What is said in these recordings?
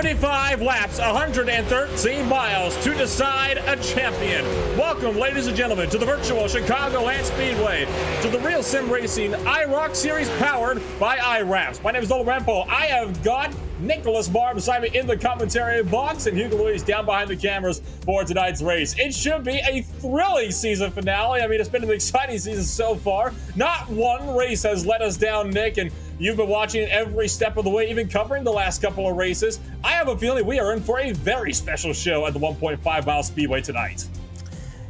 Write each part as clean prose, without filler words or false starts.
75 laps, 113 miles to decide a champion. Welcome, ladies and gentlemen, to the virtual Chicagoland Speedway, to the RealSimRacing IROC Series powered by IRAPS. My name is Nolan Rampo. I have got Nicholas Barr beside me in the commentary box and Hugo Luis down behind the cameras for tonight's race. It should be a thrilling season finale. I mean, it's been an exciting season so far. Not one race has let us down, Nick, and you've been watching it every step of the way, even covering the last couple of races. I have a feeling we are in for a very special show at the 1.5 mile speedway tonight.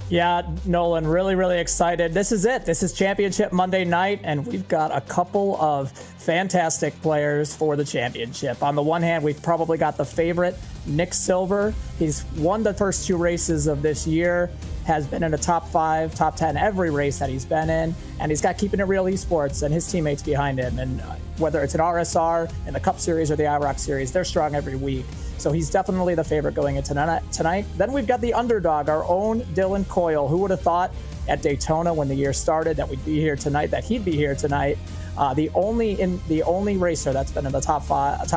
Yeah, Nolan, really excited. This is it. This is Championship Monday night, and we've got a couple of fantastic players for the championship. On the one hand, we've probably got the favorite, Nick Silver. He's won the first two races of this year, has been in the top 5, top 10 every race that he's been in, and he's got Keeping It Real Esports and his teammates behind him. And whether it's an RSR in the Cup Series or the IROC Series, they're strong every week. So he's definitely the favorite going into tonight. Then we've got the underdog, our own Dylan Coyle. Who would have thought at Daytona when the year started that we'd be here tonight, that he'd be here tonight? The only racer that's been in the top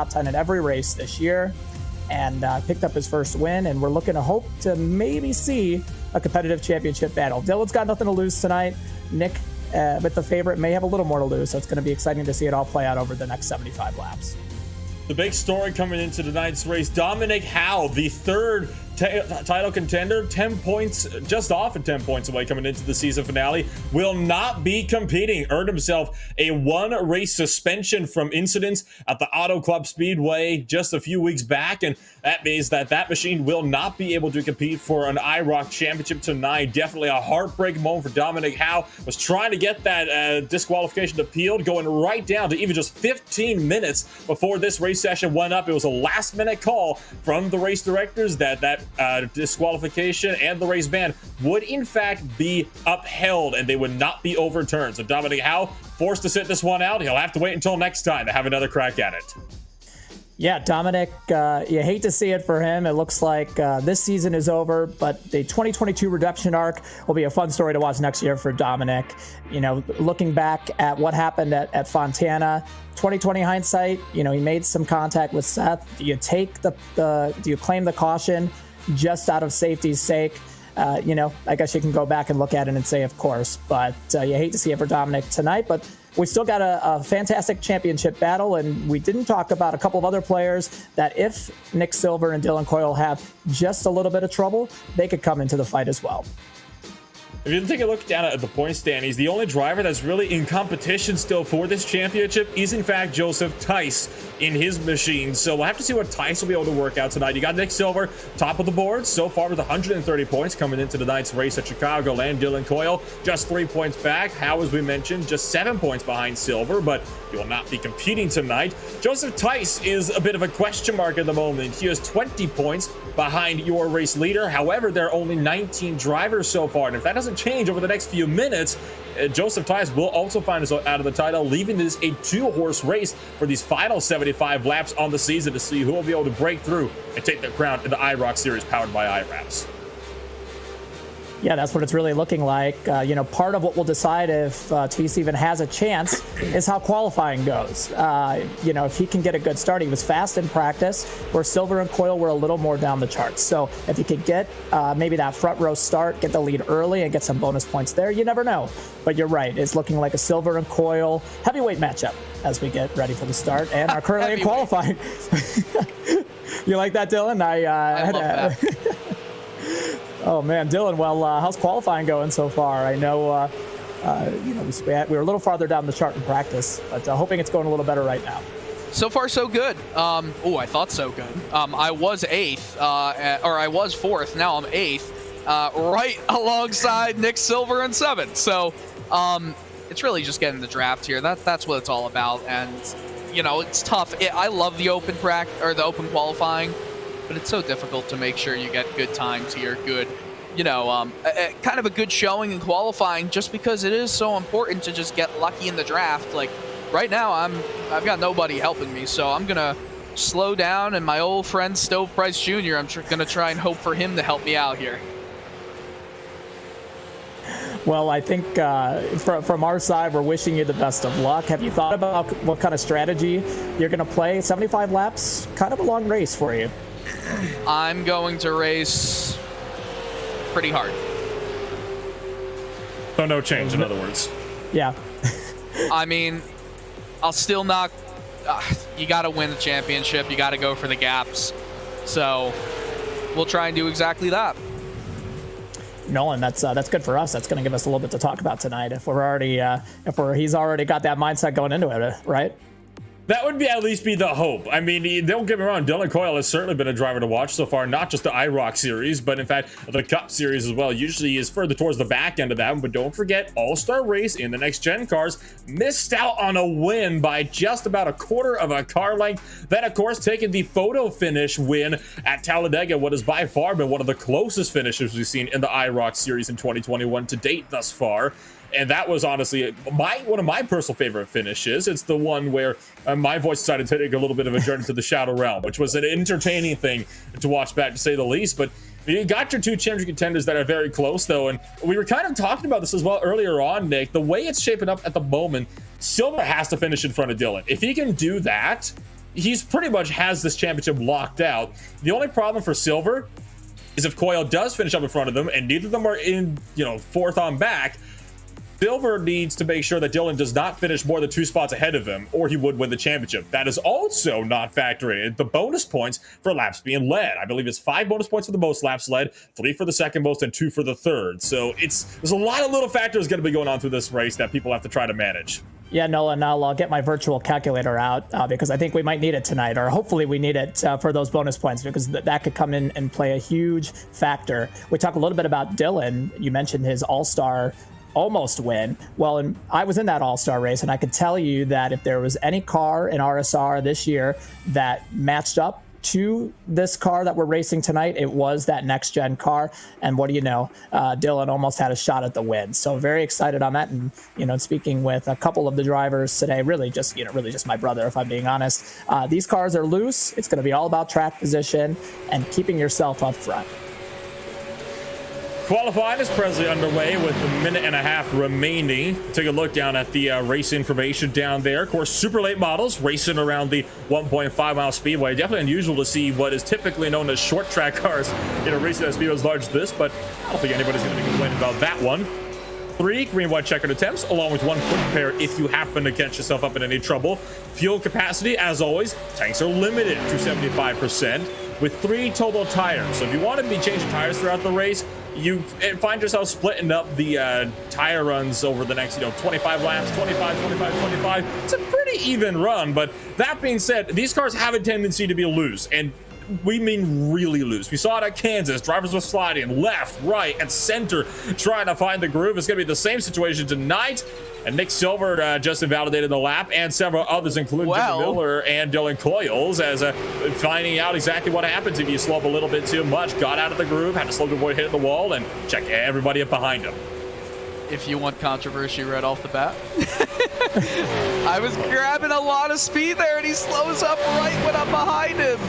10 in every race this year, and picked up his first win. And we're looking to hope to maybe see a competitive championship battle. Dylan's got nothing to lose tonight. Nick, with the favorite, may have a little more to lose. So it's going to be exciting to see it all play out over the next 75 laps. The big story coming into tonight's race, Dominic Howe, the third title contender, 10 points, just off of 10 points away coming into the season finale, will not be competing. Earned himself a one-race suspension from incidents at the Auto Club Speedway just a few weeks back, and that means that machine will not be able to compete for an IROC championship tonight. Definitely a heartbreak moment for Dominic Howe. Was trying to get that disqualification appealed, going right down to even just 15 minutes before this race session went up. It was a last-minute call from the race directors that disqualification and the race ban would in fact be upheld and they would not be overturned. So Dominic Howe forced to sit this one out. He'll have to wait until next time to have another crack at it. Yeah, Dominic, you hate to see it for him. It looks like this season is over, but the 2022 redemption arc will be a fun story to watch next year for Dominic. You know, looking back at what happened at Fontana, 2020 hindsight, you know, he made some contact with Seth. Do you take do you claim the caution just out of safety's sake? You know, I guess you can go back and look at it and say, of course, but you hate to see it for Dominic tonight. But we still got a fantastic championship battle, and we didn't talk about a couple of other players that if Nick Silver and Dylan Coyle have just a little bit of trouble, they could come into the fight as well. If you take a look down at the point standings, the only driver that's really in competition still for this championship is, in fact, Joseph Tice in his machine. So we'll have to see what Tice will be able to work out tonight. You got Nick Silver, top of the board so far with 130 points coming into tonight's race at Chicagoland. Dylan Coyle just 3 points back. Howe, as we mentioned, just 7 points behind Silver, but he will not be competing tonight. Joseph Tice is a bit of a question mark at the moment. He has 20 points behind your race leader. However, there are only 19 drivers so far, and if that doesn't change over the next few minutes, Joseph Tice will also find himself out of the title, leaving this a 2-horse race for these final 75 laps on the season to see who will be able to break through and take their crown in the IROC Series powered by IRAPS. Yeah, that's what it's really looking like. You know, part of what will decide if Tice even has a chance is how qualifying goes. You know, if he can get a good start, he was fast in practice, where Silver and Coyle were a little more down the charts. So if he could get maybe that front row start, get the lead early and get some bonus points there, you never know. But you're right, it's looking like a Silver and Coyle heavyweight matchup as we get ready for the start and are currently in qualifying. You like that, Dylan? I love that. Oh man, Dylan. Well, how's qualifying going so far? I know, you know, we were a little farther down the chart in practice, but hoping it's going a little better right now. So far, so good. Oh, I thought so good. I was 8th, or I was 4th. Now I'm 8th, right alongside Nick Silver in 7th. So it's really just getting the draft here. That's what it's all about. And you know, it's tough. I love the open the open qualifying, but it's so difficult to make sure you get good times here, good, you know, kind of a good showing in qualifying, just because it is so important to just get lucky in the draft. Like right now, I've got nobody helping me, so I'm gonna slow down, and my old friend Stove Price Jr., I'm gonna try and hope for him to help me out here. Well, I think from our side, we're wishing you the best of luck. Have you thought about what kind of strategy you're going to play? 75 laps, kind of a long race for you. I'm going to race pretty hard. So no change, in other words. Yeah. I mean, I'll still not. You got to win the championship. You got to go for the gaps. So we'll try and do exactly that. Nolan, that's good for us. That's going to give us a little bit to talk about tonight. If we're already, he's already got that mindset going into it, right? That would at least be the hope. I mean, don't get me wrong, Dylan Coyle has certainly been a driver to watch so far, not just the IROC series, but in fact, the Cup series as well. Usually is further towards the back end of that one, but don't forget, All-Star Race in the next-gen cars missed out on a win by just about a quarter of a car length. Then, of course, taking the photo finish win at Talladega, what has by far been one of the closest finishes we've seen in the IROC series in 2021 to date thus far. And that was honestly one of my personal favorite finishes. It's the one where my voice decided to take a little bit of a journey to the Shadow Realm, which was an entertaining thing to watch back, to say the least. But you got your two championship contenders that are very close, though. And we were kind of talking about this as well earlier on, Nick. The way it's shaping up at the moment, Silver has to finish in front of Dylan. If he can do that, he's pretty much has this championship locked out. The only problem for Silver is if Coyle does finish up in front of them, and neither of them are in, fourth on back, Silver needs to make sure that Dylan does not finish more than 2 spots ahead of him, or he would win the championship. That is also not factoring in the bonus points for laps being led. I believe it's 5 bonus points for the most laps led, 3 for the second most, and 2 for the third. So there's a lot of little factors going to be going on through this race that people have to try to manage. Yeah, Nolan, I'll get my virtual calculator out because I think we might need it tonight, or hopefully we need it for those bonus points, because that could come in and play a huge factor. We talked a little bit about Dylan. You mentioned his All-Star almost win. Well, I was in that All-Star race, and I could tell you that if there was any car in RSR this year that matched up to this car that we're racing tonight, it was that next-gen car. And what do you know? Dylan almost had a shot at the win. So very excited on that. And, speaking with a couple of the drivers today, really just my brother, if I'm being honest. These cars are loose. It's going to be all about track position and keeping yourself up front. Qualifying is presently underway with a minute and a half remaining. Take a look down at the race information down there. Of course, super late models racing around the 1.5 mile speedway. Definitely unusual to see what is typically known as short track cars racing at speed as large as this, but I don't think anybody's going to be complaining about that one. 3 green white checkered attempts, along with 1 quick pair if you happen to catch yourself up in any trouble. Fuel capacity, as always, tanks are limited to 75% with 3 total tires. So if you want to be changing tires throughout the race, you find yourself splitting up the tire runs over the next 25 laps, 25. It's a pretty even run, but that being said, these cars have a tendency to be loose, and we mean really loose. We saw it at Kansas. Drivers were sliding left, right, and center trying to find the groove. It's going to be the same situation tonight. And Nick Silver just invalidated the lap, and several others, including Jimmy Miller and Dylan Coyles, as finding out exactly what happens if you slow up a little bit too much. Got out of the groove, had to slow to avoid hitting the wall, and check everybody up behind him. If you want controversy right off the bat. I was grabbing a lot of speed there, and he slows up right when I'm behind him.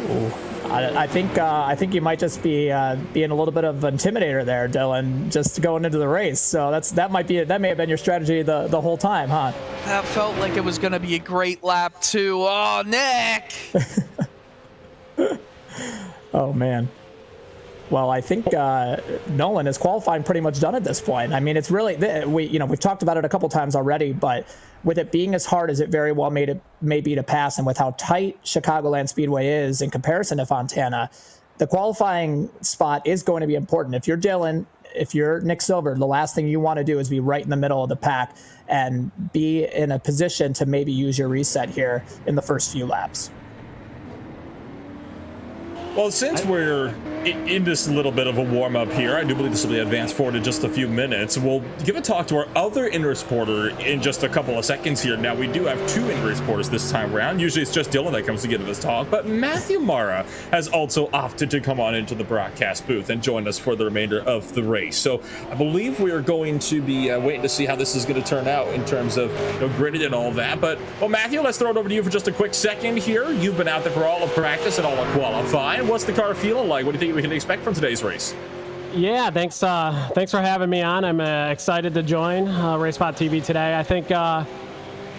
Ooh. I think you might just be being a little bit of an intimidator there, Dylan, just going into the race. So that may have been your strategy the whole time, huh? That felt like it was going to be a great lap too. Oh, Nick! Oh man. Well, I think Nolan is qualifying pretty much done at this point. I mean, it's really we've talked about it a couple times already, but with it being as hard as it very well may be to pass, and with how tight Chicagoland Speedway is in comparison to Fontana, the qualifying spot is going to be important. If you're Dylan, if you're Nick Silver, the last thing you want to do is be right in the middle of the pack and be in a position to maybe use your reset here in the first few laps. Well, since we're in this little bit of a warm-up here, I do believe this will be advanced forward in just a few minutes. We'll give a talk to our other in-race reporter in just a couple of seconds here. Now, we do have 2 in-race reporters this time around. Usually it's just Dylan that comes to give this talk, but Matthew Mara has also opted to come on into the broadcast booth and join us for the remainder of the race. So I believe we are going to be waiting to see how this is going to turn out in terms of gridded and all that. But, well, Matthew, let's throw it over to you for just a quick second here. You've been out there for all of practice and all of qualifying. What's the car feeling like? What do you think we can expect from today's race? Yeah, thanks for having me on. I'm excited to join RaceSpotTV today. I think I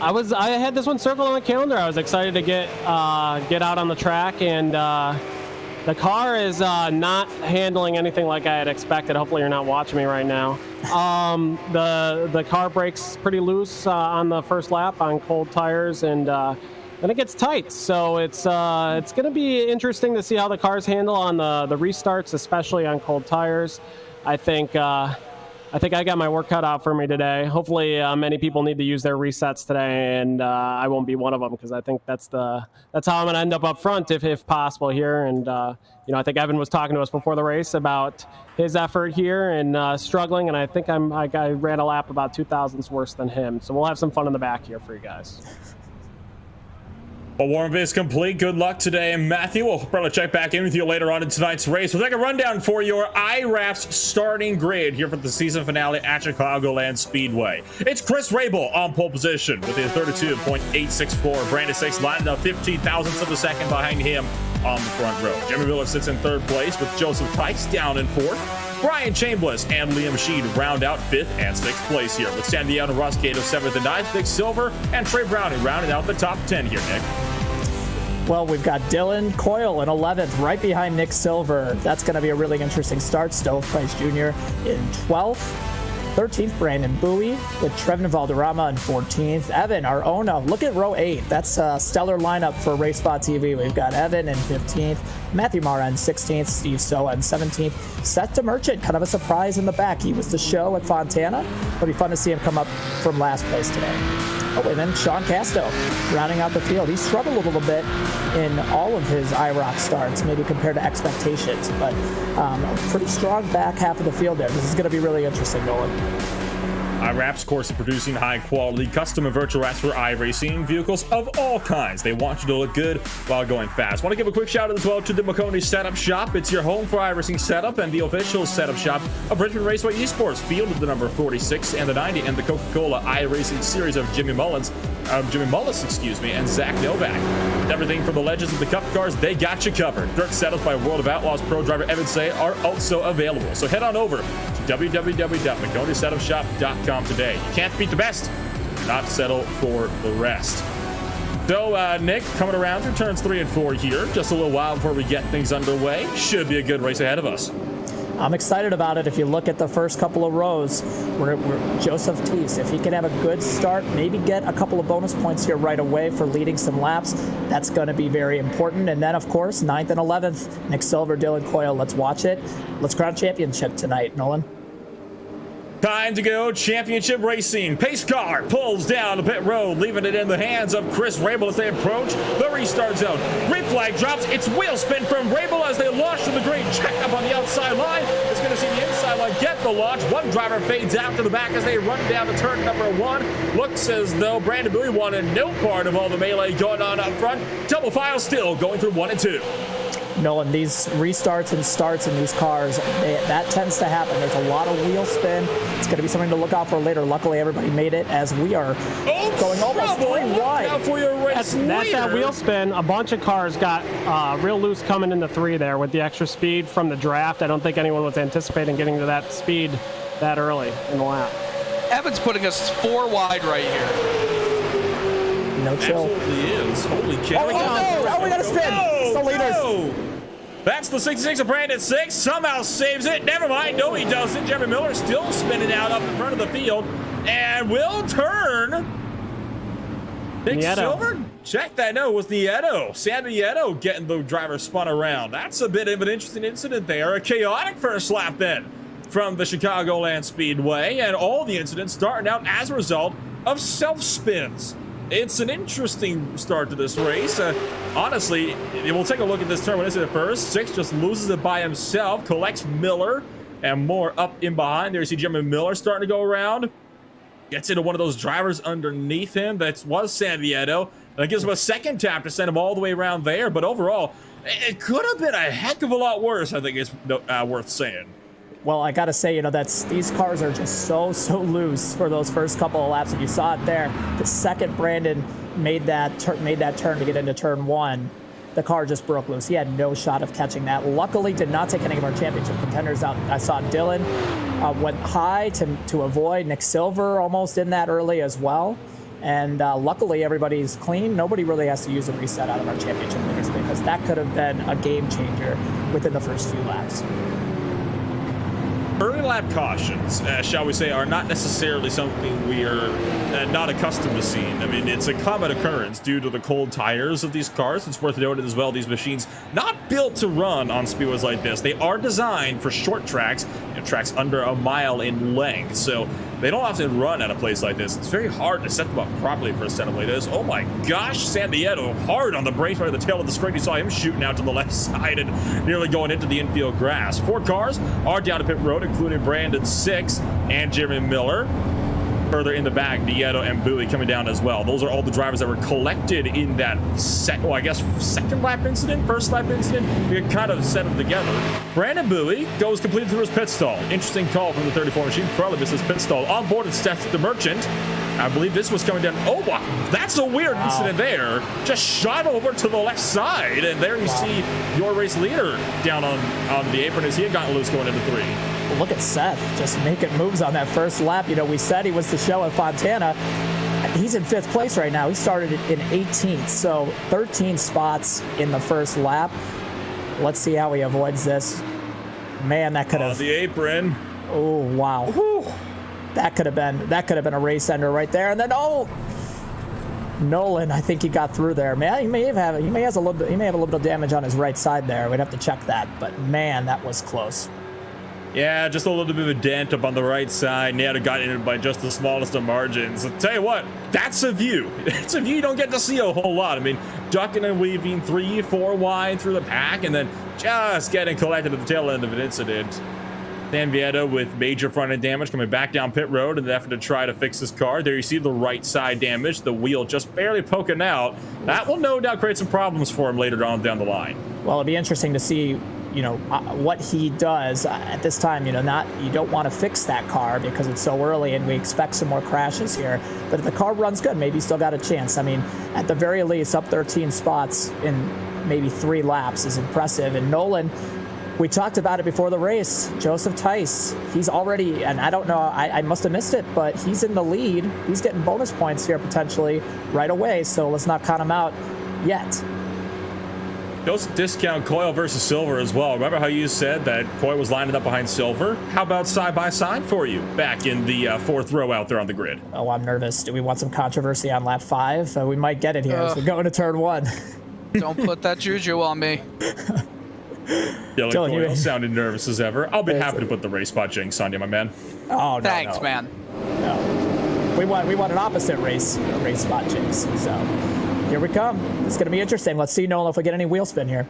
had this one circled on the calendar. I was excited to get out on the track, and the car is not handling anything like I had expected. Hopefully you're not watching me right now. The car brakes pretty loose on the first lap on cold tires, and then it gets tight. So it's going to be interesting to see how the cars handle on the restarts, especially on cold tires. I think I got my work cut out for me today. Hopefully, many people need to use their resets today, and I won't be one of them, because I think that's how I'm going to end up front if possible here. And I think Evan was talking to us before the race about his effort here and struggling, and I think I ran a lap about 2,000ths worse than him. So we'll have some fun in the back here for you guys. Well, warm-up is complete. Good luck today. And Matthew, we'll probably check back in with you later on in tonight's race. We'll take a rundown for your IRAPS starting grid here for the season finale at Chicagoland Speedway. It's Chris Rabel on pole position with a 32.864. Brandon 6 lining up 15 thousandths of a second behind him on the front row. Jimmy Miller sits in third place with Joseph Pikes down in fourth. Brian Chambliss and Liam Sheed round out 5th and 6th place here, with Sandy and Ross Gato 7th and 9th, Nick Silver and Trey Browning rounding out the top 10 here, Nick. Well, we've got Dylan Coyle in 11th, right behind Nick Silver. That's going to be a really interesting start. Stoveprice Jr. in 12th. 13th, Brandon Bowie with Trevin Valderrama in 14th. Evan, our Ono, look at row 8. That's a stellar lineup for RaceSpotTV. We've got Evan in 15th, Matthew Mara in 16th, Steve Stoa in 17th. Seth DeMerchant, kind of a surprise in the back. He was the show at Fontana. It'll be fun to see him come up from last place today. Oh, and then Sean Casto rounding out the field. He struggled a little bit in all of his IROC starts, maybe compared to expectations, but a pretty strong back half of the field there. This is going to be really interesting, Nolan. IRAPS, of course, is producing high-quality custom and virtual racks for iRacing vehicles of all kinds. They want you to look good while going fast. Want to give a quick shout-out as well to the McConey Setup Shop. It's your home for iRacing setup and the official setup shop of Richmond Raceway Esports, field of the number 46 and the 90 and the Coca-Cola iRacing series of Jimmy Mullis, and Zach Novak. With everything from the legends of the Cup cars, they got you covered. Dirt setups by World of Outlaws pro driver Evan Say are also available. So head on over to www.mcconeysetupshop.com today. You can't beat the best, not settle for the rest. So Nick, coming around through turns 3 and 4 here, just a little while before we get things underway. Should be a good race ahead of us. I'm excited about it. If you look at the first couple of rows, we're Joseph Teese, if he can have a good start, maybe get a couple of bonus points here right away for leading some laps, that's going to be very important. And then, of course, 9th and 11th, Nick Silver, Dylan Coyle. Let's watch it. Let's crown championship tonight, Nolan. Time to go championship racing. Pace car pulls down the pit road, leaving it in the hands of Chris Rabel as they approach the restart zone. Green flag drops. It's wheel spin from Rabel as they launch to the green. Check up on the outside line. It's going to see the inside line get the launch. One driver fades out to the back as they run down to turn number 1. Looks as though Brandon Bowie wanted no part of all the melee going on up front. Double file still going through 1 and 2. Nolan, these restarts and starts in these cars, that tends to happen. There's a lot of wheel spin. It's going to be something to look out for later. Luckily, everybody made it as we are going almost 3 wide. That's that wheel spin. A bunch of cars got real loose coming into 3 there with the extra speed from the draft. I don't think anyone was anticipating getting to that speed that early in the lap. Evan's putting us 4 wide right here. No chill. Absolutely is. Holy cow. Oh, no! We got to spin. It's the leaders. No. That's the 66 of Brandon 6. Somehow saves it. Never mind. No, he doesn't. Jeremy Miller still spinning out up in front of the field. And will turn. Nick Silver? Check that. No, it was Nieto. Sandy Nieto getting the driver spun around. That's a bit of an interesting incident there. A chaotic first lap then from the Chicagoland Speedway. And all the incidents starting out as a result of self-spins. It's an interesting start to this race. Honestly, we'll take a look at this turn. When is it first? 6 just loses it by himself, collects Miller, and more up in behind. There you see Jeremy Miller starting to go around. Gets into one of those drivers underneath him. That was San Vieto. That gives him a second tap to send him all the way around there. But overall, it could have been a heck of a lot worse, I think it's worth saying. Well, I gotta say, these cars are just so loose for those first couple of laps, and you saw it there. The second Brandon made that turn to get into turn 1, the car just broke loose. He had no shot of catching that. Luckily, did not take any of our championship contenders out. I saw Dylan went high to avoid. Nick Silver almost in that early as well. And luckily, everybody's clean. Nobody really has to use a reset out of our championship leaders, because that could have been a game changer within the first few laps. Early lap cautions, shall we say, are not necessarily something we are not accustomed to seeing. I mean, it's a common occurrence due to the cold tires of these cars. It's worth noting as well, these machines not built to run on speedways like this. They are designed for short tracks, tracks under a mile in length. So they don't often run at a place like this. It's very hard to set them up properly for a setup like this. Oh my gosh, Sandietto hard on the brakes right at the tail of the screen. You saw him shooting out to the left side and nearly going into the infield grass. 4 cars are down to pit road, including Brandon 6 and Jeremy Miller. Further in the back, Nieto and Bowie coming down as well. Those are all the drivers that were collected in that second lap incident, first lap incident. We kind of set them together. Brandon Bowie goes completely through his pit stall. Interesting call from the 34 machine. Probably missed his pit stall. On board is Steph the Merchant. I believe this was coming down. Oh, wow. That's a weird incident there. Just shot over to the left side. And there you see your race leader down on the apron as he had gotten loose going into 3. Look at Seth just making moves on that first lap. You know, we said he was the show at Fontana. He's in 5th place right now. He started in 18th, so 13 spots in the first lap. Let's see how he avoids this. Man, that could have... the apron. Oh, wow. Whew. That could have been a race ender right there. And then, Nolan, I think he got through there. Man, he may have a little bit of damage on his right side there. We'd have to check that. But man, that was close. Yeah, just a little bit of a dent up on the right side. Nieto got in it by just the smallest of margins. I'll tell you what, that's a view. It's a view you don't get to see a whole lot. I mean, ducking and weaving 3-4 wide through the pack and then just getting collected at the tail end of an incident. Dan Vieto with major front end damage coming back down pit road in an effort to try to fix his car. There you see the right side damage, the wheel just barely poking out. That will no doubt create some problems for him later on down the line. Well, it'll be interesting to see, you know, what he does at this time. You know, you don't want to fix that car because it's so early and we expect some more crashes here. But if the car runs good, maybe he's still got a chance. I mean, at the very least, up 13 spots in maybe 3 laps is impressive. And Nolan, we talked about it before the race. Joseph Tice, he's already, and I don't know, I must have missed it, but he's in the lead. He's getting bonus points here potentially right away, so let's not count him out yet. Joseph discount Coyle versus Silver as well. Remember how you said that Coyle was lining up behind Silver? How about side-by-side for you back in the 4th row out there on the grid? Oh, I'm nervous. Do we want some controversy on lap 5? We might get it here as we go into turn 1. Don't put that juju on me. Dylan Coyle sounded nervous as ever. I'll be happy to put the race spot jinx on you, my man. Oh, no, Thanks, man. No. We want an opposite race spot jinx. So here we come. It's going to be interesting. Let's see, Nolan, if we get any wheel spin here.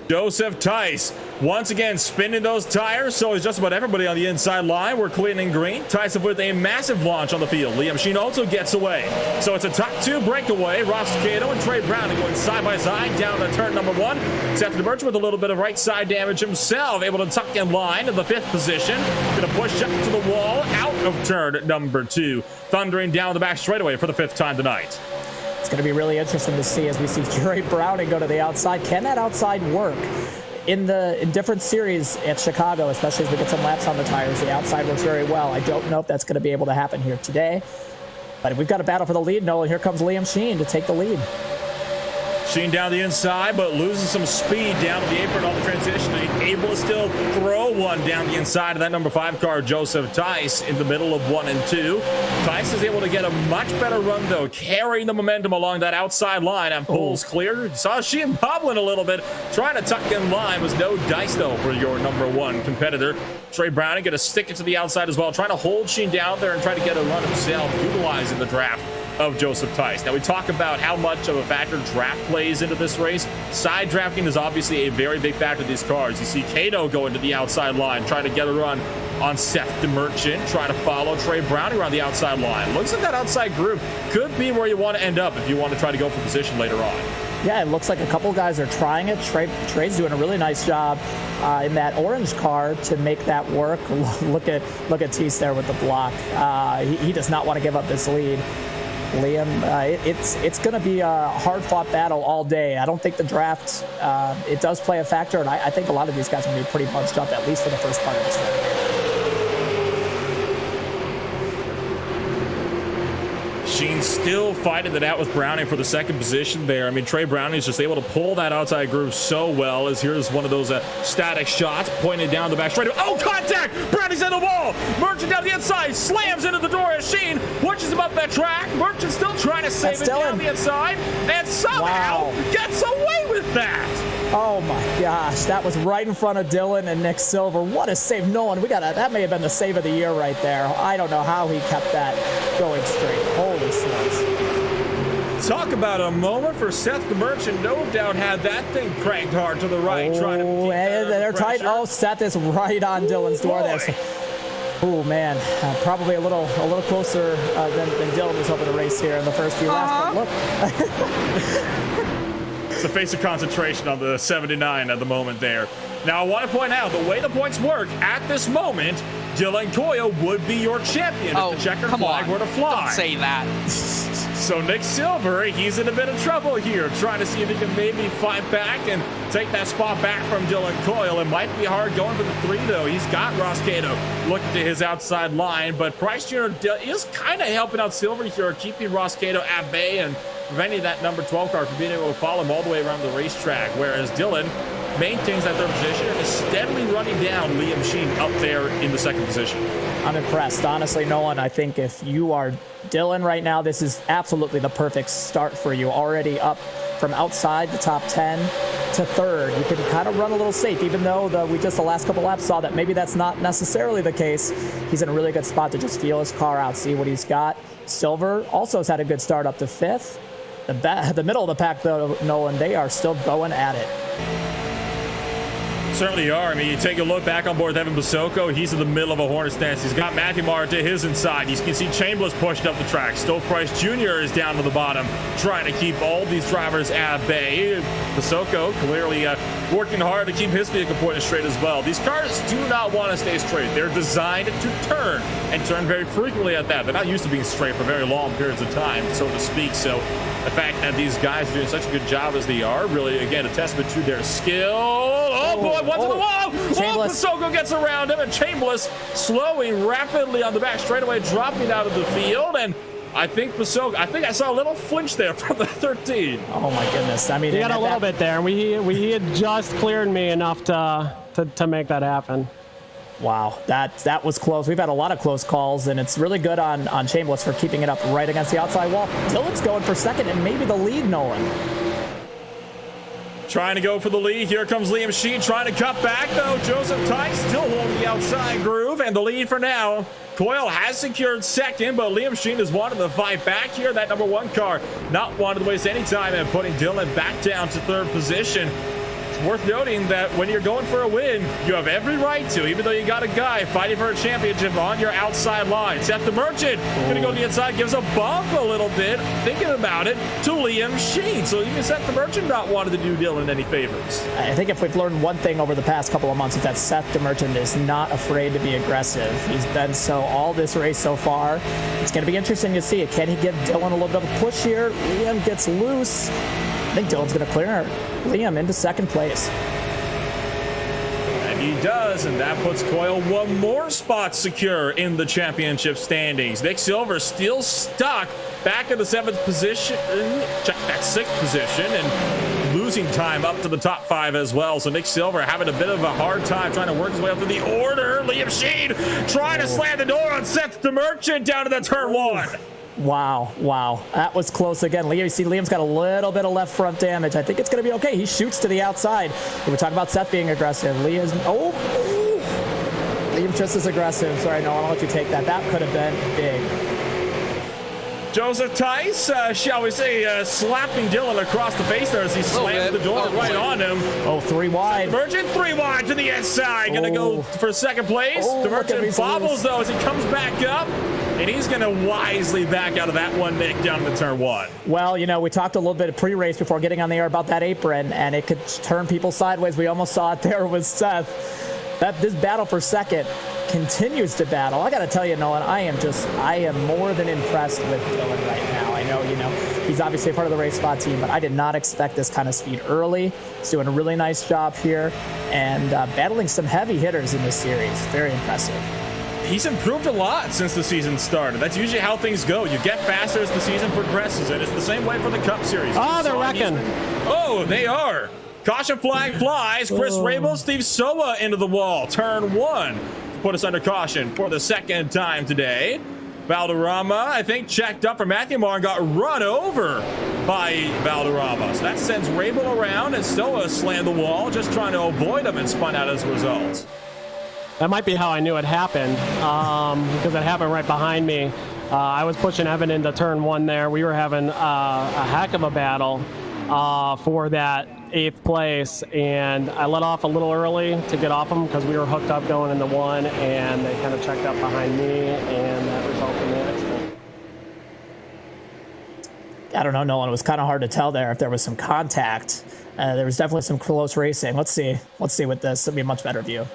Joseph Tice once again spinning those tires, so is just about everybody on the inside line. We're clean and green. Tice with a massive launch on the field. Liam Sheen also gets away. So it's a top 2 breakaway. Ross Cato and Trey Brown going side by side down to turn number 1. Seth the Merchant with a little bit of right side damage himself, able to tuck in line in the 5th position. Going to push up to the wall out of turn number 2. Thundering down the back straightaway for the 5th time tonight. It's going to be really interesting to see as we see Trey Browning go to the outside. Can that outside work? In different series at Chicago, especially as we get some laps on the tires, the outside works very well. I don't know if that's going to be able to happen here today. But we've got a battle for the lead, Nolan. Here comes Liam Sheen to take the lead. Sheen down the inside, but losing some speed down to the apron on the transition. Able to still throw one down the inside of that number 5 car, Joseph Tice, in the middle of 1 and 2. Tice is able to get a much better run, though, carrying the momentum along that outside line. And pulls clear. Saw Sheen bobbling a little bit, trying to tuck in line. Was no dice, though, for your number 1 competitor. Trey Browning going to stick it to the outside as well, trying to hold Sheen down there and try to get a run himself, utilizing the draft of Joseph Tice. Now, we talk about how much of a factor draft plays into this race. Side drafting is obviously a very big factor in these cars. You see Cato going to the outside line, trying to get a run on Seth the Merchant, trying to follow Trey Browning around the outside line. Looks like that outside group could be where you want to end up if you want to try to go for position later on. Yeah, it looks like a couple guys are trying it. Trey's doing a really nice job in that orange car to make that work. Look at Teese there with the block. He does not want to give up this lead. Liam, it's going to be a hard-fought battle all day. I don't think the draft, it does play a factor, and I think a lot of these guys are going to be pretty bunched up, at least for the first part of this round. Sheen still fighting it out with Browning for the second position there. I mean, Trey Browning is just able to pull that outside groove so well, as here's one of those static shots pointed down the back straight. Oh, contact! Browning's in the wall! Merchant down the inside, slams into the door as Sheen pushes him up that track. Merchant still trying to save it down the inside, and somehow gets away with that! Oh my gosh, that was right in front of Dylan and Nick Silver. What a save. Nolan, that may have been the save of the year right there. I don't know how he kept that going straight. Holy smokes. Talk about a moment for Seth the Merchant. No doubt had that thing cranked hard to the right, trying to keep they're tight. Oh, Seth is right on Dylan's door there. So, oh man, probably a little closer than Dylan was hoping to race here in the first few laps. But look. It's a face of concentration on the 79 at the moment there. Now, I want to point out, the way the points work at this moment, Dylan Coyle would be your champion if the checker flag were to fly. Don't say that. So Nick Silver, he's in a bit of trouble here, trying to see if he can maybe fight back and take that spot back from Dylan Coyle. It might be hard going for the 3, though. He's got Ross Cato looking to his outside line, but Price Jr. is kind of helping out Silver here, keeping Ross Cato at bay and preventing that number 12 car from being able to follow him all the way around the racetrack, whereas Dylan maintains that third position and is steadily running down Liam Sheen up there in the second position. I'm impressed. Honestly, Nolan, I think if you are Dylan right now, this is absolutely the perfect start for you. Already up from outside the top 10 to third. You can kind of run a little safe, even though we just the last couple laps saw that maybe that's not necessarily the case. He's in a really good spot to just feel his car out, see what he's got. Silver also has had a good start up to 5th. The middle of the pack, though, Nolan, they are still going at it. Certainly are. I mean, you take a look back on board with Evan Basoko. He's in the middle of a hornet's nest. He's got Matthew Marr to his inside. You can see Chambliss pushed up the track. Stowe Price Jr. is down to the bottom, trying to keep all these drivers at bay. Basoko clearly working hard to keep his vehicle pointed straight as well. These cars do not want to stay straight. They're designed to turn, and turn very frequently at that. They're not used to being straight for very long periods of time, so to speak. So the fact that these guys are doing such a good job as they are, really, again, a testament to their skill. Oh boy, one to the wall! Basoko gets around him, and Chambliss slowing rapidly on the back straightaway, dropping out of the field, and I think I saw a little flinch there from the 13. Oh my goodness! I mean, he got a little bit there. He had just cleared me enough to make that happen. Wow, that was close. We've had a lot of close calls, and it's really good on Chambliss for keeping it up right against the outside wall. Dylan's going for second and maybe the lead, Nolan. Trying to go for the lead. Here comes Liam Sheen trying to cut back, though. Joseph Tice still holding the outside groove, and the lead for now. Coyle has secured second, but Liam Sheen has wanted to fight back here. That number 1 car not wanting to waste any time and putting Dylan back down to third position. It's worth noting that when you're going for a win, you have every right to, even though you got a guy fighting for a championship on your outside line. Seth the Merchant gonna go to the inside, gives a bump a little bit, thinking about it, to Liam Sheen. So even Seth the Merchant not wanting to do Dylan any favors. I think if we've learned one thing over the past couple of months, is that Seth the Merchant is not afraid to be aggressive. He's been so all this race so far. It's gonna be interesting to see. Can he give Dylan a little bit of a push here? Liam gets loose. I think Dylan's gonna clear Liam into second place. And he does, and that puts Coyle one more spot secure in the championship standings. Nick Silver still stuck back in the 7th position, check that 6th position, and losing time up to the top 5 as well. So Nick Silver having a bit of a hard time trying to work his way up to the order. Liam Sheen trying to slam the door on Seth the Merchant down to the turn 1. Wow. That was close again. Liam's got a little bit of left front damage. I think it's going to be okay. He shoots to the outside. We talk about Seth being aggressive. Liam's just as aggressive. Sorry, no, I'll let you take that. That could have been big. Joseph Tice, shall we say, slapping Dylan across the face there as he slams the door right on him. 3 wide. The Merchant 3 wide to the inside. Going to go for second place. The Merchant bobbles, though, as he comes back up. And he's going to wisely back out of that one, Nick, down to turn 1. Well, we talked a little bit of pre-race before getting on the air about that apron, and it could turn people sideways. We almost saw it there with Seth. this battle for second continues to battle. I got to tell you, Nolan, I am more than impressed with Dylan right now. I know, he's obviously a part of the RaceSpot team, but I did not expect this kind of speed early. He's doing a really nice job here and battling some heavy hitters in this series. Very impressive. He's improved a lot since the season started. That's usually how things go. You get faster as the season progresses, and it's the same way for the Cup Series. Oh, they're wrecking. Oh, they are. Caution flag flies. Chris Rabel, Steve Soa into the wall. Turn 1. Put us under caution for the second time today. Valderrama, I think, checked up for Matthew Marr and got run over by Valderrama. So that sends Rabel around, and Soa slammed the wall, just trying to avoid him and spun out as a result. That might be how I knew it happened, because it happened right behind me. I was pushing Evan into turn 1 there. We were having a heck of a battle for that 8th place, and I let off a little early to get off them because we were hooked up going into 1, and they kind of checked up behind me, and that resulted in the accident. I don't know, Nolan. It was kind of hard to tell there if there was some contact. There was definitely some close racing. Let's see with this. It'll be a much better view.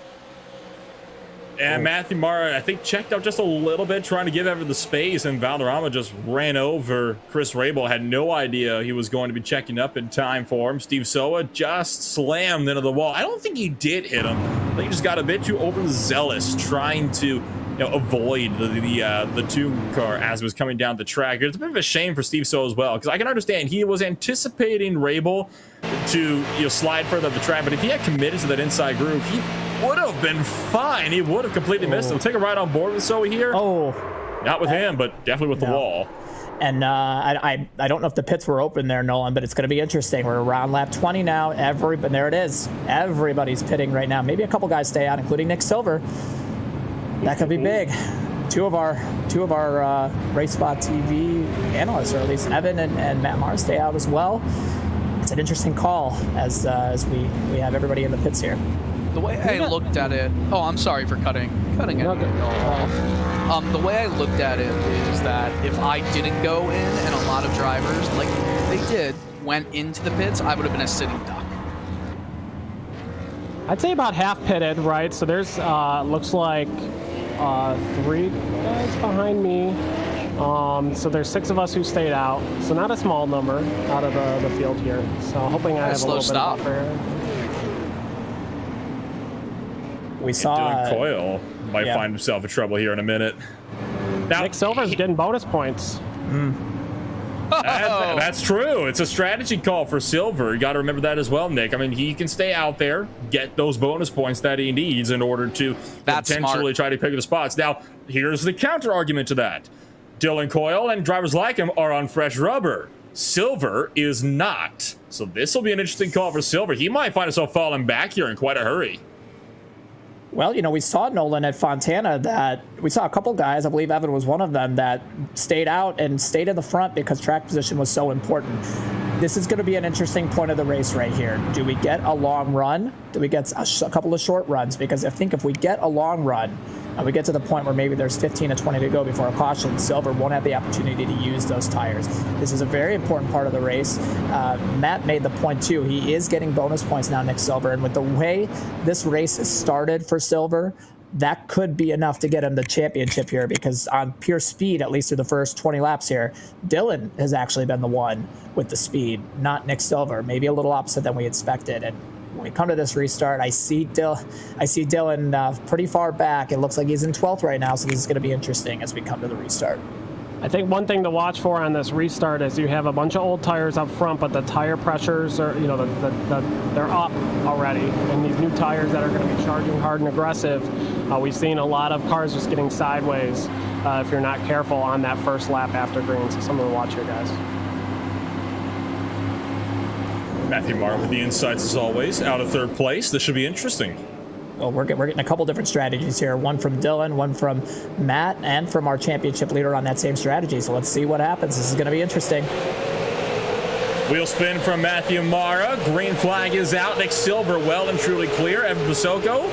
And Matthew Marr, I think, checked out just a little bit, trying to give Evan the space, and Valderrama just ran over Chris Rabel. Had no idea he was going to be checking up in time for him. Steve Soa just slammed into the wall. I don't think he did hit him. I think he just got a bit too overzealous, trying to avoid the tune car as it was coming down the track. It's a bit of a shame for Steve Soa as well, because I can understand he was anticipating Rabel to slide further up the track, but if he had committed to that inside groove, he would have been fine. He would have completely missed it. We'll take a ride on board with Soa here. Not with him, but definitely with the wall. And I don't know if the pits were open there, Nolan, but it's going to be interesting. We're around lap 20 now. But there it is. Everybody's pitting right now. Maybe a couple guys stay out, including Nick Silver. That could be big. Two of our RaceSpot TV analysts, or at least Evan and Matt Marr, stay out as well. It's an interesting call as we have everybody in the pits here. The way I looked at it, I'm sorry for cutting it off. The way I looked at it is that if I didn't go in and a lot of drivers, like they did, went into the pits, I would have been a sitting duck. I'd say about half pitted, right? So there's looks like 3 guys behind me. So there's 6 of us who stayed out. So not a small number out of the field here. So hoping I have a little bit of buffer. We saw Dylan Coyle might find himself in trouble here in a minute. Now, Nick Silver's getting bonus points. That's true. It's a strategy call for Silver. You got to remember that as well, Nick. I mean, he can stay out there, get those bonus points that he needs in order to potentially try to pick the spots. Now, here's the counter argument to that. Dylan Coyle and drivers like him are on fresh rubber. Silver is not. So this will be an interesting call for Silver. He might find himself falling back here in quite a hurry. Well, we saw, Nolan, at Fontana that we saw a couple guys, I believe Evan was one of them, that stayed out and stayed in the front because track position was so important. This is going to be an interesting point of the race right here. Do we get a long run? Do we get a couple of short runs? Because I think if we get a long run, we get to the point where maybe there's 15 to 20 to go before a caution, Silver won't have the opportunity to use those tires. This is a very important part of the race. Matt made the point too. He is getting bonus points now, Nick Silver, and with the way this race has started for Silver, that could be enough to get him the championship here, because on pure speed, at least through the first 20 laps here, Dylan has actually been the one with the speed, not Nick Silver. Maybe a little opposite than we expected. And when we come to this restart, I see Dylan pretty far back. It looks like he's in 12th right now, so this is going to be interesting as we come to the restart. I think one thing to watch for on this restart is you have a bunch of old tires up front, but the tire pressures are, they're up already. And these new tires that are going to be charging hard and aggressive, we've seen a lot of cars just getting sideways if you're not careful on that first lap after green. So something to watch here, guys. Matthew Marr with the insights as always, out of 3rd place. This should be interesting. Well, we're getting a couple different strategies here. One from Dylan, one from Matt, and from our championship leader on that same strategy. So let's see what happens. This is going to be interesting. Wheel spin from Matthew Mara. Green flag is out. Nick Silver well and truly clear. Evan Basoko,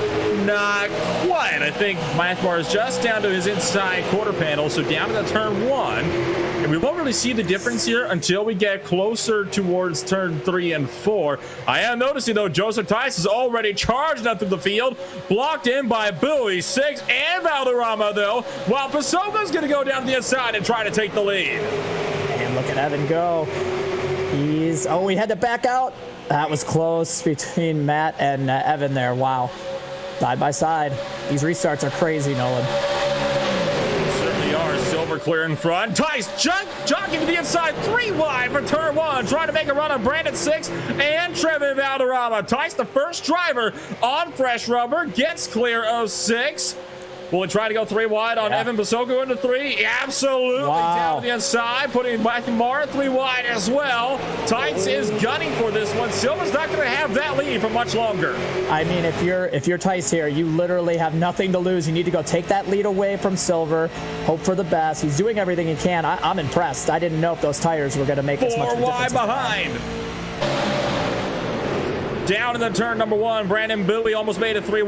not quite. I think Matthew Mara is just down to his inside quarter panel, so down to the turn 1. And we won't really see the difference here until we get closer towards turn 3 and 4. I am noticing, though, Joseph Tice is already charged up through the field. Blocked in by Bowie, 6, and Valderrama, though, while Basoko's going to go down to the inside and try to take the lead. And look at Evan go. We had to back out. That was close between Matt and Evan there. Wow. Side by side. These restarts are crazy, Nolan. Certainly are. Silver clear in front. Tice jogging to the inside. 3 wide for turn 1. Trying to make a run on Brandon 6 and Trevin Valderrama. Tice, the first driver on fresh rubber, gets clear of 6. Will he try to go 3 wide on Evan Basoko into 3? Absolutely. Wow. Down to the inside, putting Matthew Mara 3 wide as well. Tice is gunning for this one. Silver's not going to have that lead for much longer. I mean, if you're Tice here, you literally have nothing to lose. You need to go take that lead away from Silver. Hope for the best. He's doing everything he can. I'm impressed. I didn't know if those tires were going to make as much of a difference. 4 wide behind. Down in the turn number 1, Brandon Bowie almost made it 4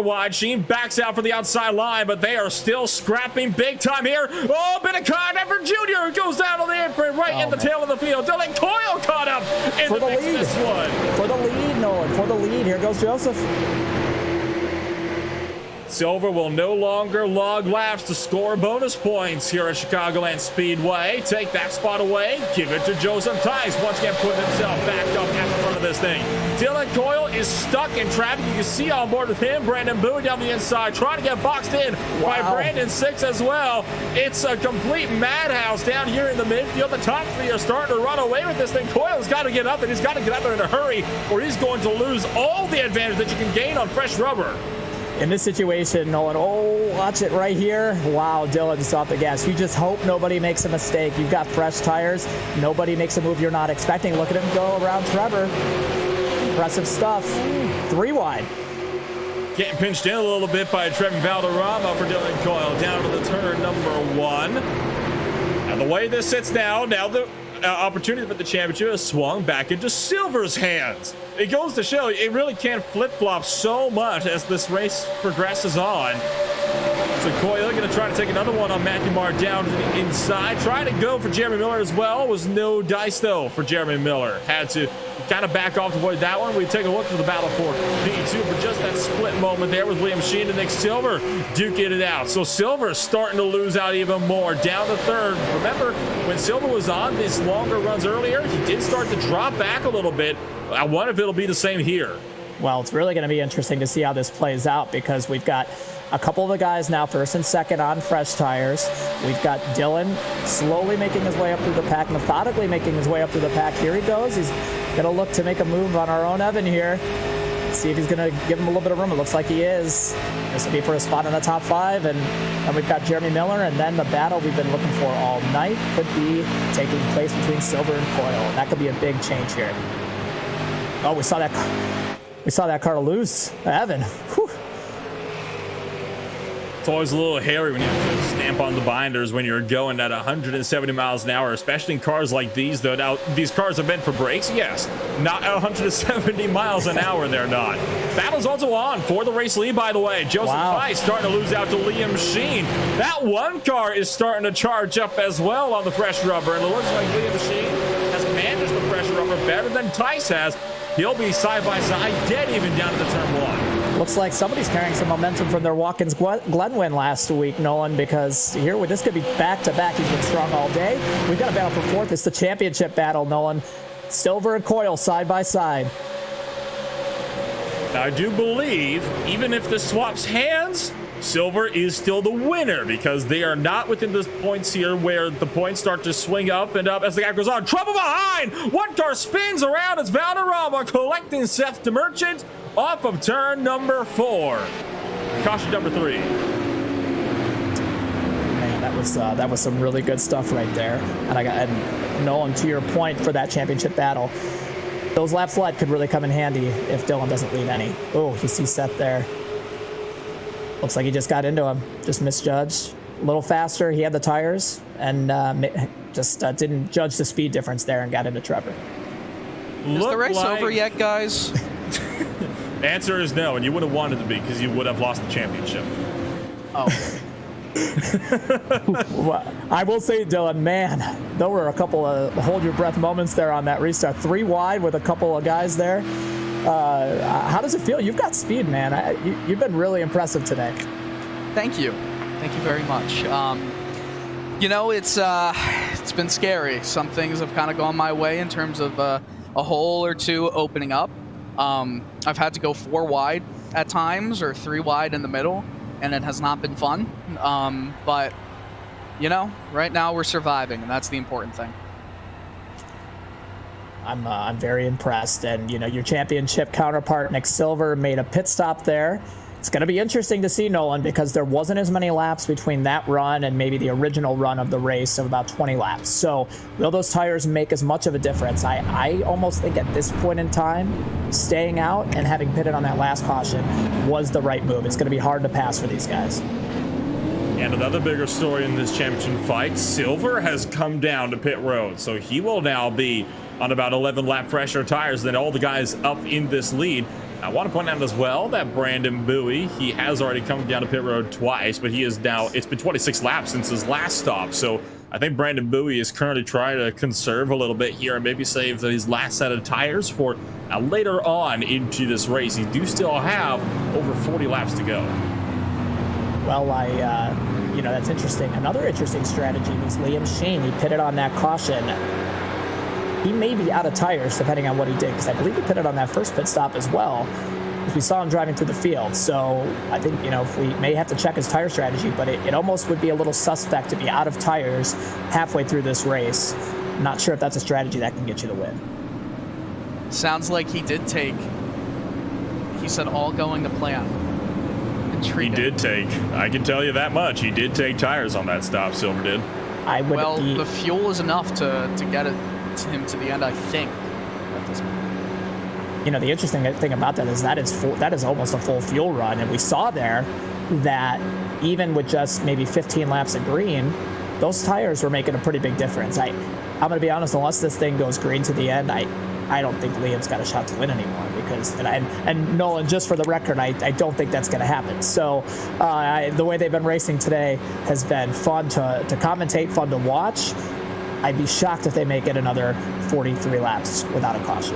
wide. Sheen backs out for the outside line, but they are still scrapping big time here. Oh, bit of contact for Junior, who goes down on the apron right in the tail of the field. Dylan Coyle caught up in the mix of this one. For the lead, Nolan. For the lead. Here goes Joseph. Silver will no longer log laps to score bonus points here at Chicagoland Speedway. Take that spot away. Give it to Joseph Tice. Once again, putting himself back up at the front of this thing. Dylan Coyle is stuck in traffic. You can see on board with him. Brandon Bowie down the inside, trying to get boxed in by Brandon 6 as well. It's a complete madhouse down here in the midfield. The top 3 are starting to run away with this thing. Coyle's got to get up, and he's got to get up there in a hurry, or he's going to lose all the advantage that you can gain on fresh rubber. In this situation, Nolan, watch it right here. Wow, Dylan just off the gas. You just hope nobody makes a mistake. You've got fresh tires. Nobody makes a move you're not expecting. Look at him go around Trevor. Impressive stuff. 3 wide. Getting pinched in a little bit by Trevin Valderrama for Dylan Coyle down to the turn number 1. And the way this sits now the opportunity for the championship has swung back into Silver's hands. It goes to show it really can flip-flop so much as this race progresses on. So Coyle going to try to take another one on Matthew Marr down to the inside. Trying to go for Jeremy Miller as well. Was no dice, though, for Jeremy Miller. Had to kind of back off to avoid that one. We take a look for the battle for P2 for just that split moment there with Liam Sheen and Nick Silver duking it out. So Silver starting to lose out even more. Down to third. Remember, when Silver was on these longer runs earlier, he did start to drop back a little bit. I wonder if it'll be the same here. Well, it's really going to be interesting to see how this plays out, because we've got a couple of the guys now first and second on fresh tires. We've got Dylan slowly making his way up through the pack, methodically making his way up through the pack. Here he goes. He's going to look to make a move on our own Evan here. Let's see if he's going to give him a little bit of room. It looks like he is. This will be for a spot in the top 5. And then we've got Jeremy Miller, and then the battle we've been looking for all night could be taking place between Silver and Coyle. And that could be a big change here. Oh, we saw that car lose. Evan. Whew. It's always a little hairy when you have to stamp on the binders when you're going at 170 miles an hour, especially in cars like these, though. Now, these cars are meant for brakes, yes. Not at 170 miles an hour, they're not. Battle's also on for the race lead, by the way. Joseph Tice starting to lose out to Liam Sheen. That one car is starting to charge up as well on the fresh rubber, and it looks like Liam Sheen has managed the fresh rubber better than Tice has. He'll be side by side, dead even down to the turn 1. Looks like somebody's carrying some momentum from their Watkins Glen win last week, Nolan, because here this could be back-to-back. He's been strong all day. We've got a battle for 4th. It's the championship battle, Nolan. Silver and Coyle side by side. Now, I do believe, even if this swaps hands, Silver is still the winner, because they are not within the points here where the points start to swing up and up as the gap goes on. Trouble behind! One car spins around as Valderrama collecting Seth DeMerchant off of turn number 4. Caution number 3. Man, that was some really good stuff right there. And Nolan, to your point for that championship battle, those laps led could really come in handy if Dylan doesn't lead any. Oh, you see Seth there. Looks like he just got into him. Just misjudged. a little faster. He had the tires, and just didn't judge the speed difference there and got into Trevor. Is the race over yet, guys? The answer is no, and you would have wanted to be because you would have lost the championship. Oh. Well, I will say, Dylan, man, there were a couple of hold your breath moments there on that restart. 3 wide with a couple of guys there. How does it feel? You've got speed, man. You've been really impressive today. Thank you. Thank you very much. You know, it's been scary. Some things have kind of gone my way in terms of a hole or two opening up. I've had to go 4 wide at times or 3 wide in the middle, and it has not been fun. But, you know, right now we're surviving, and that's the important thing. I'm very impressed. And, you know, your championship counterpart, Nick Silver, made a pit stop there. It's going to be interesting to see, Nolan, because there wasn't as many laps between that run and maybe the original run of the race of about 20 laps. So will those tires make as much of a difference? I almost think at this point in time, staying out and having pitted on that last caution was the right move. It's going to be hard to pass for these guys. And another bigger story in this championship fight, Silver has come down to pit road. So he will now be on about 11 lap fresher tires than all the guys up in this lead. I want to point out as well that Brandon Bowie, he has already come down to pit road twice, but he is now, it's been 26 laps since his last stop. So I think Brandon Bowie is currently trying to conserve a little bit here and maybe save his last set of tires for later on into this race. He do still have over 40 laps to go. Well, you know, that's interesting. Another interesting strategy was Liam Sheen. He pitted on that caution. He may be out of tires depending on what he did, because I believe he pitted on that first pit stop as well, because we saw him driving through the field. So I think, you know, if we may have to check his tire strategy, but it almost would be a little suspect to be out of tires halfway through this race. Not sure if that's a strategy that can get you the win. Sounds like he did take, he said all going to plan. He did take, I can tell you that much, he did take tires on that stop, Silver did. Well, the fuel is enough to get it to him to the end, I think, at this point. You know, the interesting thing about that is that is almost a full fuel run, and we saw there that even with just maybe 15 laps of green, those tires were making a pretty big difference. I'm going to be honest, unless this thing goes green to the end, I don't think Liam's got a shot to win anymore, because and Nolan, just for the record, I don't think that's going to happen. So the way they've been racing today has been fun to commentate, fun to watch. I'd be shocked if they make it another 43 laps without a caution.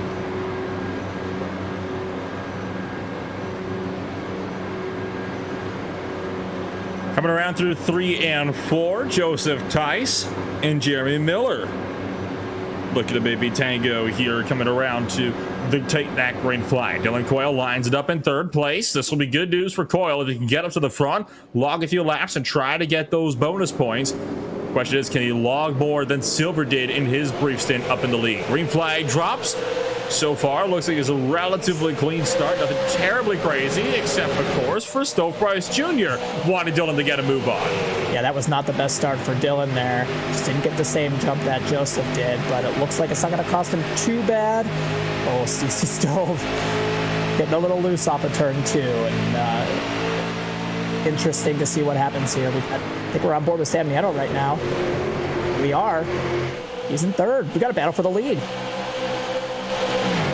Coming around through 3 and 4, Joseph Tice and Jeremy Miller. Looking at Baby Tango here, coming around to take that green flag. Dylan Coyle lines it up in 3rd place. This will be good news for Coyle if he can get up to the front, log a few laps, and try to get those bonus points. Question is, can he log more than Silver did in his brief stint up in the league? Green flag drops. So far, looks like it's a relatively clean start. Nothing terribly crazy, except, of course, for Stowe Price Jr. wanting Dylan to get a move on. Yeah, that was not the best start for Dylan there. Just didn't get the same jump that Joseph did, but it looks like it's not going to cost him too bad. Oh, CC Stove getting a little loose off of turn 2, and interesting to see what happens here. I think we're on board with Sam Nieto right now. We are. He's in 3rd. We got a battle for the lead.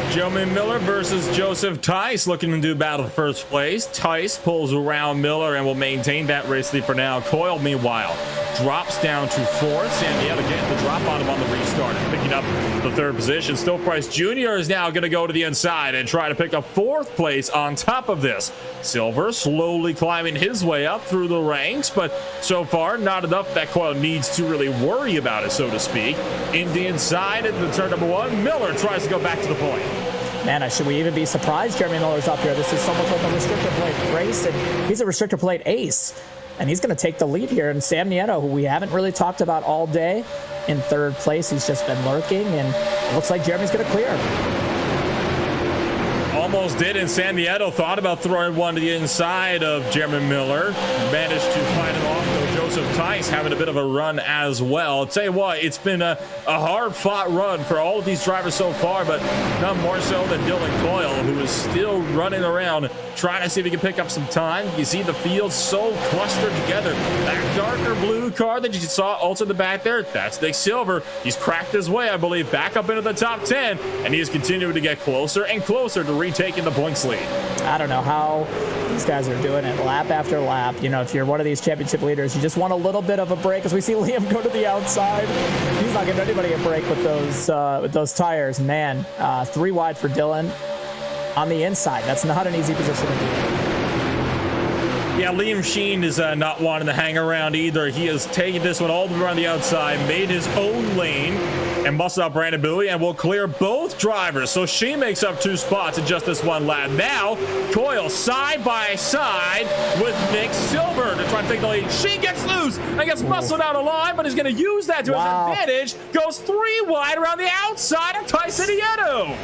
Jeremy Miller versus Joseph Tice, looking to do battle for 1st place. Tice pulls around Miller and will maintain that race lead for now. Coyle, meanwhile, drops down to 4th. Sam Nieto getting the drop on him on the restart and picking up the 3rd position. Stowe Price Jr. is now going to go to the inside and try to pick up 4th place on top of this. Silver slowly climbing his way up through the ranks, but so far not enough that Coyle needs to really worry about it, so to speak. In the inside at the turn number 1, Miller tries to go back to the point. Man, should we even be surprised Jeremy Miller's up here? This is so much like a restrictor plate race, and he's a restrictor plate ace. And he's going to take the lead here. And Sam Nieto, who we haven't really talked about all day, in 3rd place. He's just been lurking, and it looks like Jeremy's going to clear. Almost did, and Sam Nieto thought about throwing one to the inside of Jeremy Miller. Managed to fight him off, though. Joseph Tice having a bit of a run as well. I'll tell you what, it's been a hard-fought run for all of these drivers so far, but none more so than Dylan Coyle, who is still running around trying to see if he can pick up some time. You see the field so clustered together. That darker blue car that you saw also in the back there, that's Nick Silver. He's cracked his way, I believe, back up into the top 10, and he is continuing to get closer and closer to retaking the points lead. I don't know how these guys are doing it lap after lap. You know, if you're one of these championship leaders, you just want a little bit of a break. As we see Liam go to the outside, he's not giving anybody a break with those tires. Man, 3 wide for Dylan on the inside. That's not an easy position to be in. Yeah, Liam Sheen is not wanting to hang around either. He has taken this one all the way around the outside, made his own lane, and busted out Brandon Bowie, and will clear both drivers. So Sheen makes up 2 spots in just this one lap. Now, Coyle side by side with Nick Silver to try to take the lead. Sheen gets loose and gets muscled out of line, but he's going to use that to his advantage. Goes 3 wide around the outside of Tyson Nieto.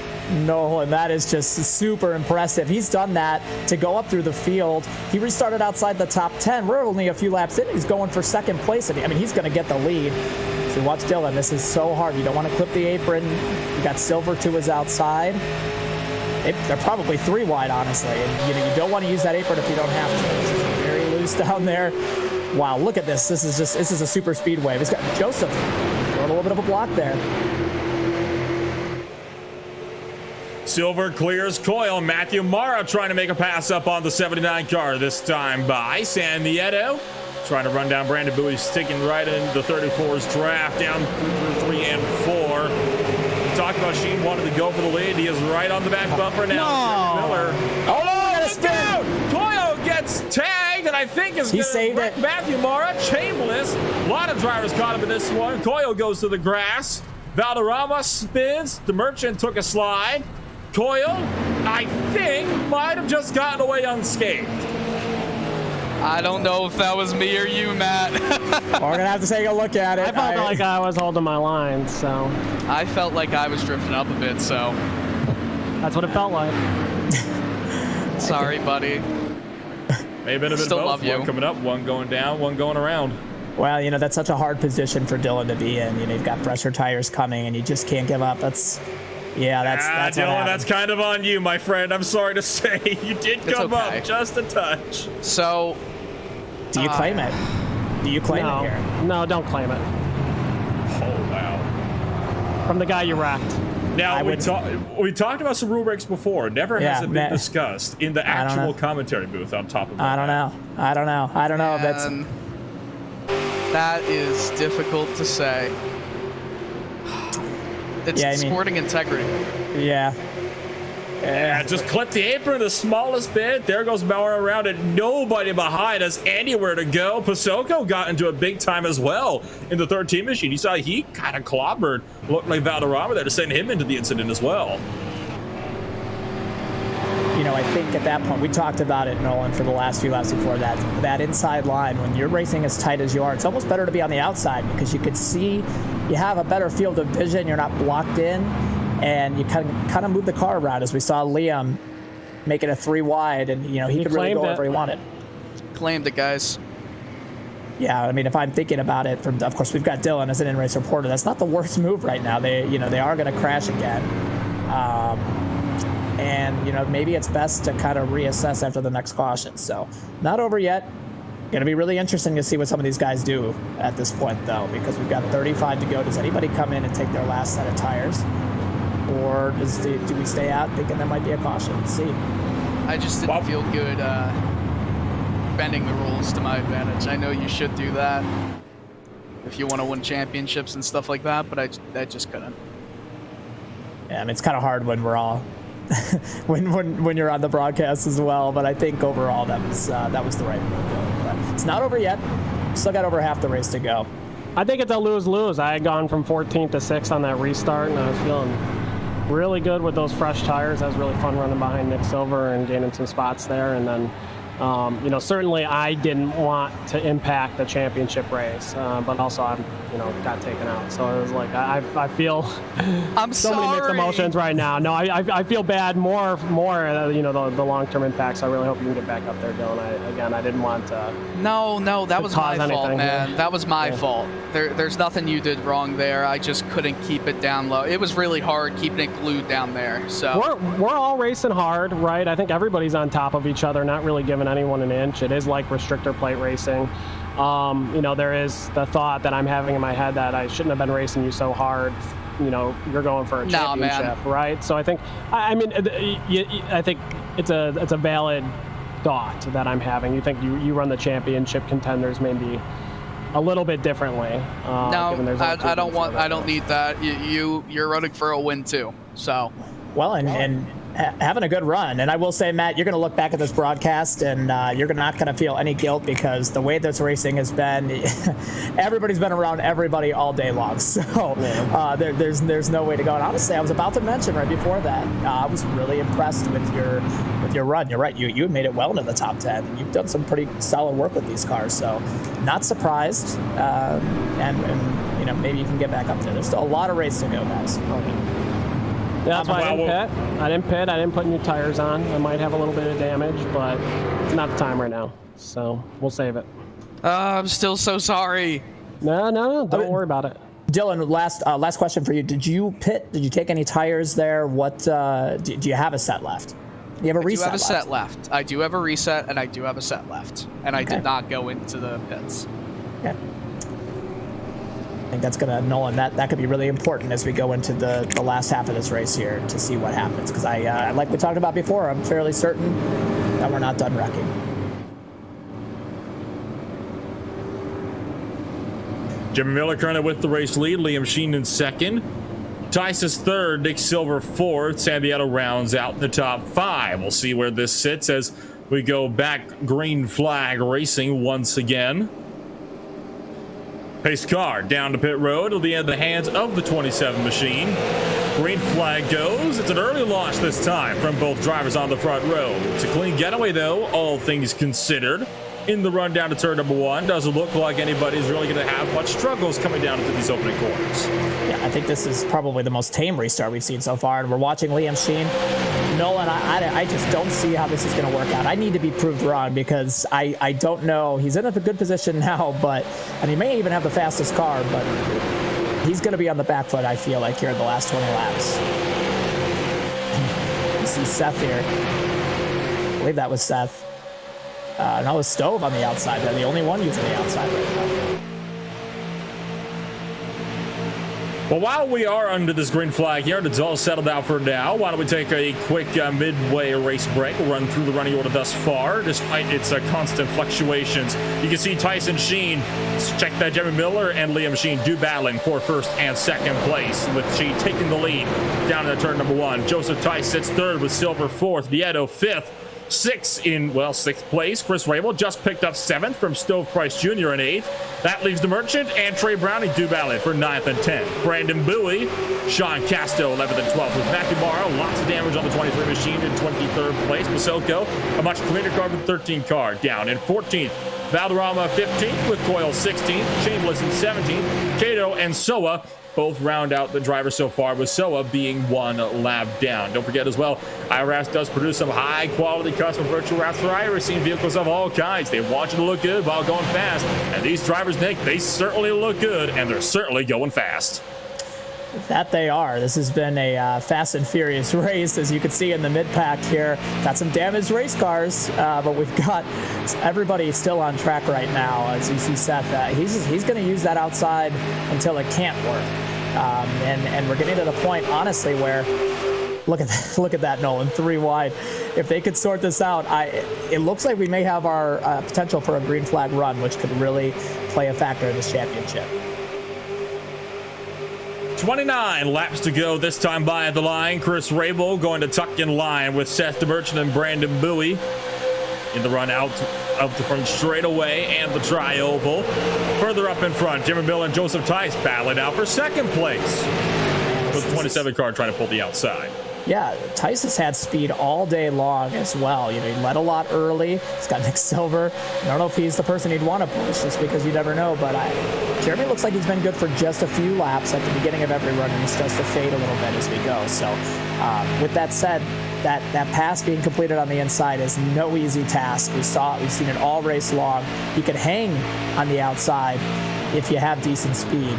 No, and that is just super impressive. He's done that to go up through the field. He restarted outside the top 10. We're only a few laps in. He's going for second place. And I mean, he's going to get the lead. So watch Dylan. This is so hard. You don't want to clip the apron. You got Silver to his outside. They're probably 3 wide, honestly. And you don't want to use that apron if you don't have to. It's just very loose down there. Wow, look at this. This is a super speed wave. He's got Joseph throwing a little bit of a block there. Silver clears Coyle. Matthew Mara trying to make a pass up on the 79 car, this time by San Nieto. Trying to run down Brandon Bowie, sticking right into the 34's draft, down through 3 and 4. We talked about Sheen wanted to go for the lead. He is right on the back bumper now. No. Miller. Oh, look at Coyle gets tagged, and I think is going to wreck Matthew Mara. Chambliss. A lot of drivers caught him in this one. Coyle goes to the grass. Valderrama spins. The Merchant took a slide. Coyle, I think, might have just gotten away unscathed. I don't know if that was me or you, Matt. We're going to have to take a look at it. I felt like I was holding my line, so. I felt like I was drifting up a bit, so. That's what it felt like. Sorry, buddy. May have been a bit Still of both. love you. One coming up, one going down, one going around. Well, you know, that's such a hard position for Dylan to be in. You know, you've got fresher tires coming, and you just can't give up. That's Dylan, that's kind of on you, my friend. I'm sorry to say. You did come up just a touch. So, do you claim it? Do you claim it here? No, don't claim it. Oh, wow. From the guy you wrecked. Now, we talked about some rule breaks before. Never has it been discussed in the actual commentary booth on top of it. I don't know if that's... That is difficult to say. It's sporting integrity. Yeah. Yeah, just clip the apron the smallest bit. There goes Bauer around it. Nobody behind us anywhere to go. Pasoko got into a big time as well in the 13 machine. You saw he kind of clobbered. Looked like Valderrama there to send him into the incident as well. You know, I think at that point, we talked about it, Nolan, for the last few laps before that inside line, when you're racing as tight as you are, it's almost better to be on the outside because you could see, you have a better field of vision, you're not blocked in, and you kind of move the car around, as we saw Liam make it a 3 wide, and, you know, he could really go wherever he wanted. Claimed it, guys. Yeah, I mean, if I'm thinking about it, of course, we've got Dylan as an in-race reporter. That's not the worst move right now. They are going to crash again. And, you know, maybe it's best to kind of reassess after the next caution. So, not over yet. Going to be really interesting to see what some of these guys do at this point, though, because we've got 35 to go. Does anybody come in and take their last set of tires? Or do we stay out thinking there might be a caution? Let's see. I just didn't feel good bending the rules to my advantage. I know you should do that if you want to win championships and stuff like that, but I just couldn't. Yeah, I mean, it's kind of hard when we're all when you're on the broadcast as well, but I think overall that was the right move. But it's not over yet. Still got over half the race to go. I think it's a lose-lose. I had gone from 14th to 6th on that restart, and I was feeling really good with those fresh tires. That was really fun running behind Nick Silver and gaining some spots there. And then You know, certainly I didn't want to impact the championship race, but also I'm, you know, got taken out. So it was like, I feel I'm so many mixed emotions right now. No, I feel bad more, you know, the long-term impacts. I really hope you can get back up there, Dylan. I didn't want to. No, that was my fault, man. Yeah. That was my fault. There's nothing you did wrong there. I just couldn't keep it down low. It was really hard keeping it glued down there. So we're all racing hard, right? I think everybody's on top of each other, not really giving anyone an inch. It is like restrictor plate racing. You know, there is the thought that I'm having in my head that I shouldn't have been racing you so hard. You know, you're going for a championship, right? So I think, I mean, I think it's a valid thought that I'm having. You think you run the championship contenders maybe a little bit differently. No, I don't need that. You're running for a win too. So. Well, and having a good run. And I will say, Matt, you're going to look back at this broadcast and you're not going to feel any guilt, because the way this racing has been, everybody's been around everybody all day long. So there's no way to go. And honestly, I was about to mention right before that, I was really impressed with your run. You're right. You made it well into the top 10. And you've done some pretty solid work with these cars. So not surprised. And you know, maybe you can get back up there. There's still a lot of race to go, guys. Yeah, that's why I didn't pit. I didn't put new tires on. I might have a little bit of damage, but it's not the time right now. So we'll save it. I'm still so sorry. No, don't worry about it. Dylan, last question for you. Did you pit? Did you take any tires there? What do you have a set left? Do you have a reset? I do have a set left. I do have a reset, and I do have a set left. And I did not go into the pits. Okay. I think that's going to, Nolan, that could be really important as we go into the last half of this race here to see what happens. Because I like we talked about before, I'm fairly certain that we're not done wrecking. Jimmy Miller currently with the race lead. Liam Sheen in second. Tice is third. Nick Silver fourth. Sambietto rounds out the top 5. We'll see where this sits as we go back green flag racing once again. Pace car down to pit road. It'll be in the hands of the 27 machine. Green flag goes. It's an early launch this time from both drivers on the front row. It's a clean getaway, though, all things considered. In the run down to turn number 1, doesn't look like anybody's really going to have much struggles coming down into these opening corners. Yeah, I think this is probably the most tame restart we've seen so far, and we're watching Liam Sheen. Nolan, I just don't see how this is going to work out. I need to be proved wrong, because I don't know. He's in a good position now, and he may even have the fastest car, but he's going to be on the back foot, I feel like, here in the last 20 laps. You see Seth here. I believe that was Seth. No, it's Stove on the outside. They're the only one using the outside right now. Well, while we are under this green flag here, and it's all settled out for now, why don't we take a quick midway race break. We'll run through the running order thus far, despite its constant fluctuations. You can see Tyson Sheen, check that, Jimmy Miller and Liam Sheen do battling for first and second place, with Sheen taking the lead down in turn number 1. Joseph Tice sits third with Silver fourth, Nieto fifth. Sixth place. Chris Rabel just picked up 7th from Stove Price Jr. in 8th. That leaves the Merchant and Trey Browning do battle for 9th and 10th. Brandon Bowie, Sean Casto 11th and 12th with Matthew Morrow. Lots of damage on the 23 machine in 23rd place. Masilko, a much cleaner car than 13 car, down in 14th. Valderrama 15th with Coyle 16th. Chambliss in 17th. Cato and Soa both round out the driver so far, with Soa being 1 lap down. Don't forget as well, IROC does produce some high-quality custom virtual wraps for iRacing vehicles of all kinds. They want you to look good while going fast, and these drivers, Nick, they certainly look good, and they're certainly going fast. That they are. This has been a fast and furious race, as you can see in the mid-pack here. Got some damaged race cars, but we've got everybody still on track right now. As you see Seth, he's going to use that outside until it can't work. And we're getting to the point, honestly, where look at that, Nolan, 3 wide. If they could sort this out, it looks like we may have our potential for a green flag run, which could really play a factor in this championship. 29 laps to go, this time by at the line. Chris Rabel going to tuck in line with Seth DeMerchant and Brandon Bowie in the run out of the front straightaway and the tri-oval. Further up in front, Jimmy Miller and Joseph Tice battling out for second place, with the 27 car trying to pull the outside. Yeah, Tice has had speed all day long as well. You know, he led a lot early. He's got Nick Silver. I don't know if he's the person he'd want to push just because you never know, but Jeremy looks like he's been good for just a few laps at the beginning of every run, and he starts to fade a little bit as we go. So with that said, that pass being completed on the inside is no easy task. We've seen it all race long. He could hang on the outside if you have decent speed,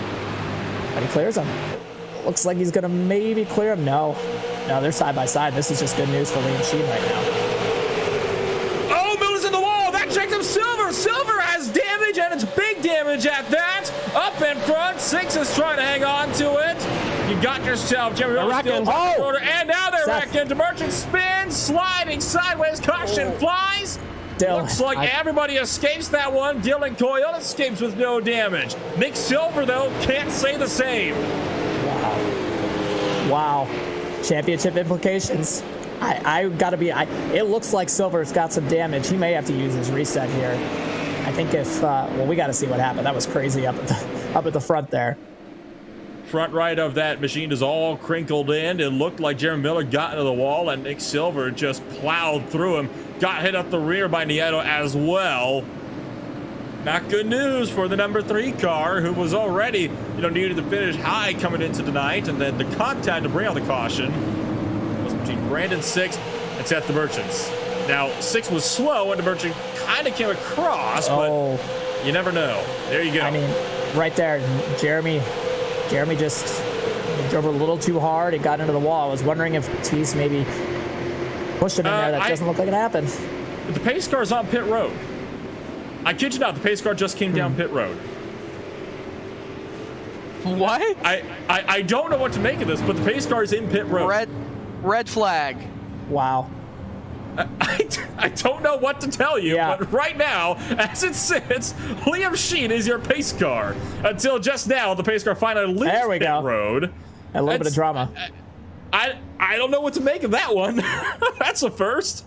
but he clears him. Looks like he's going to maybe clear him. No, they're side by side. This is just good news for Liam Sheen right now. Oh, Miller's in the wall. That checked him. Silver has damage, and it's big damage at that. Up in front, 6 is trying to hang on to it. You got yourself, Jeremy Miller still on the order, and now they're wrecking. DeMerchant spins, sliding sideways. Caution flies. Dylan, Looks like everybody escapes that one. Dylan Coyle escapes with no damage. Nick Silver, though, can't say the same. Wow. Championship implications. I gotta be. It looks like Silver's got some damage. He may have to use his reset here. I think if well, we got to see what happened. That was crazy up at the front there. Front right of that machine is all crinkled in. It looked like Jeremy Miller got into the wall, and Nick Silver just plowed through him. Got hit up the rear by Nieto as well. Not good news for the number 3 car, who was already, needed to finish high coming into tonight, and then the contact to bring out the caution was between Brandon 6 and Seth DeMerchants. Now, 6 was slow, and DeMerchant kind of came across, but you never know. There you go. I mean, right there, Jeremy just drove a little too hard and got into the wall. I was wondering if Teese maybe pushed him in there. That doesn't look like it happened. The pace car's on pit road. I kid you not, the pace car just came down pit road. What? I don't know what to make of this, but the pace car is in pit road. Red flag. Wow. I don't know what to tell you, but right now, as it sits, Liam Sheen is your pace car. Until just now, the pace car finally leaves pit road. A little bit of drama. I don't know what to make of that one. That's a first.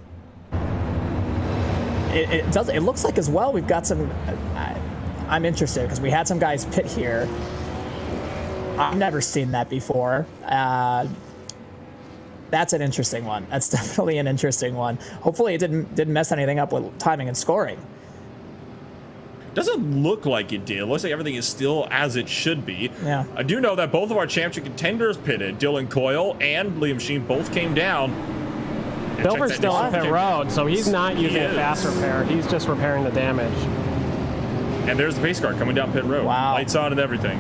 It looks like as well we've got some. I'm interested because we had some guys pit here. I've never seen that before. That's an interesting one. That's definitely an interesting one. Hopefully it didn't mess anything up with timing and scoring. Doesn't look like it did. It looks like everything is still as it should be. Yeah. I do know that both of our championship contenders pitted. Dylan Coyle and Liam Sheen both came down. Silver's still on pit road, so he's not using a fast repair. He's just repairing the damage. And there's the pace car coming down pit road. Wow. Lights on and everything.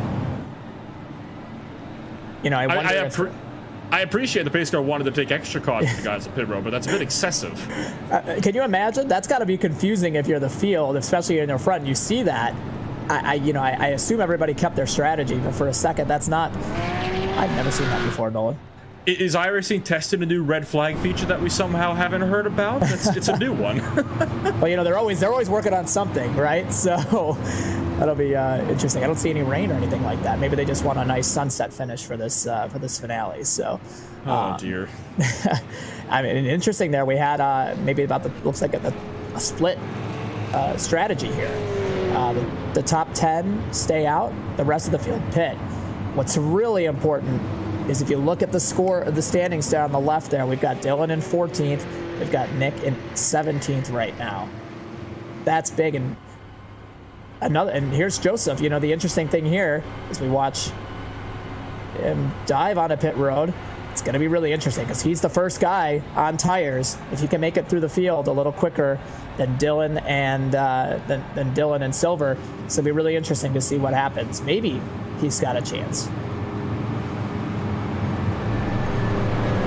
I appreciate the pace car wanted to take extra caution with the guys at pit road, but that's a bit excessive. Can you imagine? That's got to be confusing if you're the field, especially in the front. And you see that. I assume everybody kept their strategy, but for a second, that's not. I've never seen that before, Nolan. Is iRacing testing a new red flag feature that we somehow haven't heard about? It's a new one. Well, they're always working on something, right? So that'll be interesting. I don't see any rain or anything like that. Maybe they just want a nice sunset finish for this finale. So, oh dear. I mean, interesting. There we had maybe about looks like a split strategy here. The top 10 stay out. The rest of the field pit. What's really important is if you look at the score of the standings down on the left there, we've got Dylan in 14th, we've got Nick in 17th right now. That's big. And here's Joseph. The interesting thing here is we watch him dive on a pit road. It's going to be really interesting because he's the first guy on tires. If he can make it through the field a little quicker than Dylan and than Dylan and Silver, it's going to be really interesting to see what happens. Maybe he's got a chance.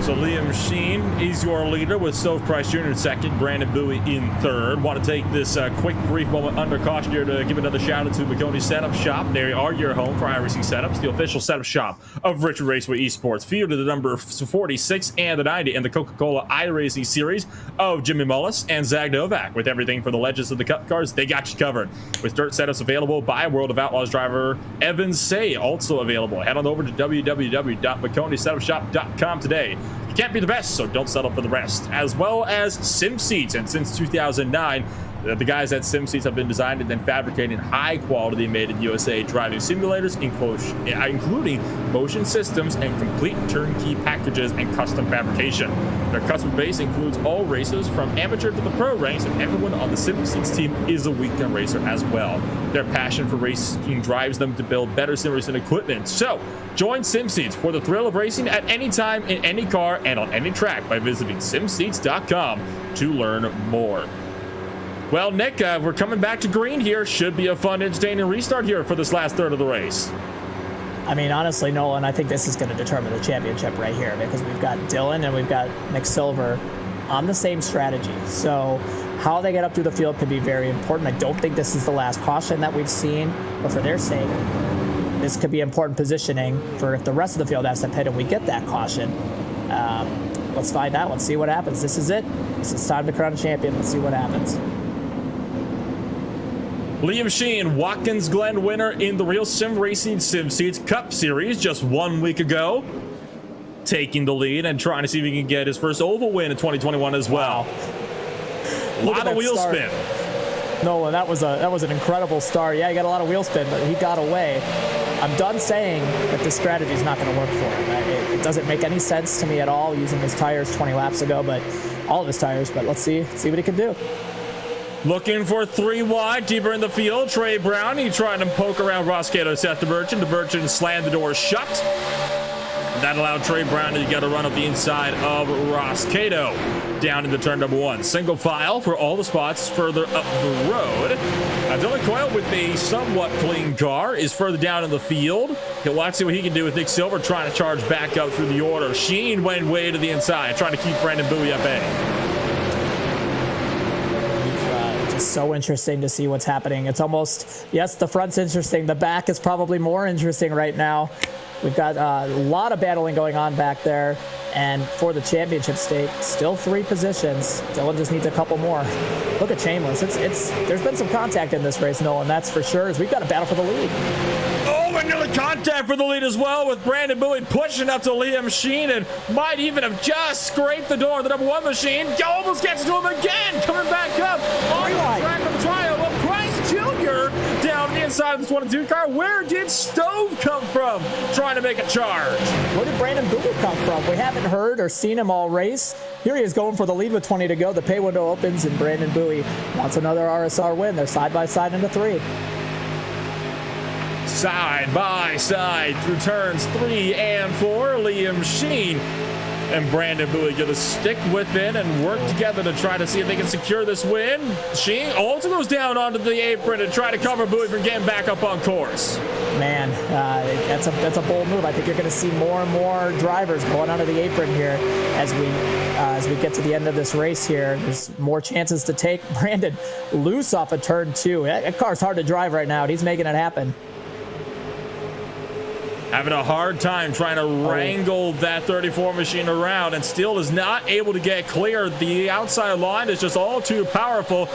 So Liam Sheen is your leader with Soph Price Jr. in second, Brandon Bowie in third. Want to take this quick, brief moment under caution here to give another shout out to McConey Setup Shop. They are your home for iRacing setups, the official setup shop of Richard Raceway Esports. Featured to the number 46 and the 90 in the Coca-Cola iRacing series of Jimmy Mullis and Zach Novak. With everything for the legends of the Cup cars, they got you covered. With dirt setups available by World of Outlaws driver Evan Say, also available. Head on over to www.mcconeysetupshop.com today. You can't be the best, so don't settle for the rest. As well as Sim Seats, and since 2009, The guys at SimSeats have been designed and then fabricated high-quality made-in-USA driving simulators, including motion systems and complete turnkey packages and custom fabrication. Their customer base includes all racers from amateur to the pro ranks, and everyone on the SimSeats team is a weekend racer as well. Their passion for racing drives them to build better sim racing equipment. So, join SimSeats for the thrill of racing at any time, in any car, and on any track by visiting simseats.com to learn more. Well, Nick, we're coming back to green here. Should be a fun, entertaining restart here for this last third of the race. I mean, honestly, Nolan, I think this is going to determine the championship right here, because we've got Dylan and we've got Nick Silver on the same strategy. So how they get up through the field could be very important. I don't think this is the last caution that we've seen, but for their sake, this could be important positioning for if the rest of the field has to pit and we get that caution. Let's find out. Let's see what happens. This is it. This is time to crown a champion. Let's see what happens. Liam Sheen, Watkins Glen winner in the RealSimRacing SimSeats Cup Series just 1 week ago, taking the lead and trying to see if he can get his first oval win in 2021 as well. Wow. A lot of wheel spin. Nolan, that was an incredible start. Yeah, he got a lot of wheel spin, but he got away. I'm done saying that this strategy is not going to work for him. It doesn't make any sense to me at all using his tires 20 laps ago, but all of his tires. But let's see what he can do. Looking for 3 wide, deeper in the field. Trey Brown, he tried to poke around Ross Cato, Seth DeBurchin. DeBurchin slammed the door shut. That allowed Trey Brown to get a run up the inside of Ross Cato. Down into turn number 1. Single file for all the spots further up the road. Dylan Coyle with a somewhat clean car is further down in the field. He'll watch see what he can do with Nick Silver trying to charge back up through the order. Sheen went way to the inside, trying to keep Brandon Bowie at bay. It's so interesting to see what's happening. It's almost, yes, the front's interesting. The back is probably more interesting right now. We've got a lot of battling going on back there. And for the championship stake, still 3 positions. Dylan just needs a couple more. Look at Shameless. There's been some contact in this race, Nolan, that's for sure, as we've got a battle for the lead. Oh, another contact for the lead as well, with Brandon Bowie pushing up to Liam Sheen and might even have just scraped the door of the number 1 machine. Almost gets to him again, coming back up on the track of the trial of Price Jr. down the inside of this 1-2 car. Where did Stove come from trying to make a charge? Where did Brandon Bowie come from? We haven't heard or seen him all race. Here he is going for the lead with 20 to go. The pay window opens and Brandon Bowie wants another RSR win. They're side by side into 3. Side by side through turns 3 and 4. Liam Sheen and Brandon Bowie going to stick within and work together to try to see if they can secure this win. Sheen also goes down onto the apron to try to cover Bowie from getting back up on course. Man, that's a bold move. I think you're going to see more and more drivers going onto the apron here as we get to the end of this race here. There's more chances to take Brandon loose off of turn 2. That car's hard to drive right now, and he's making it happen. Having a hard time trying to wrangle that 34 machine around, and still is not able to get clear. The outside line is just all too powerful.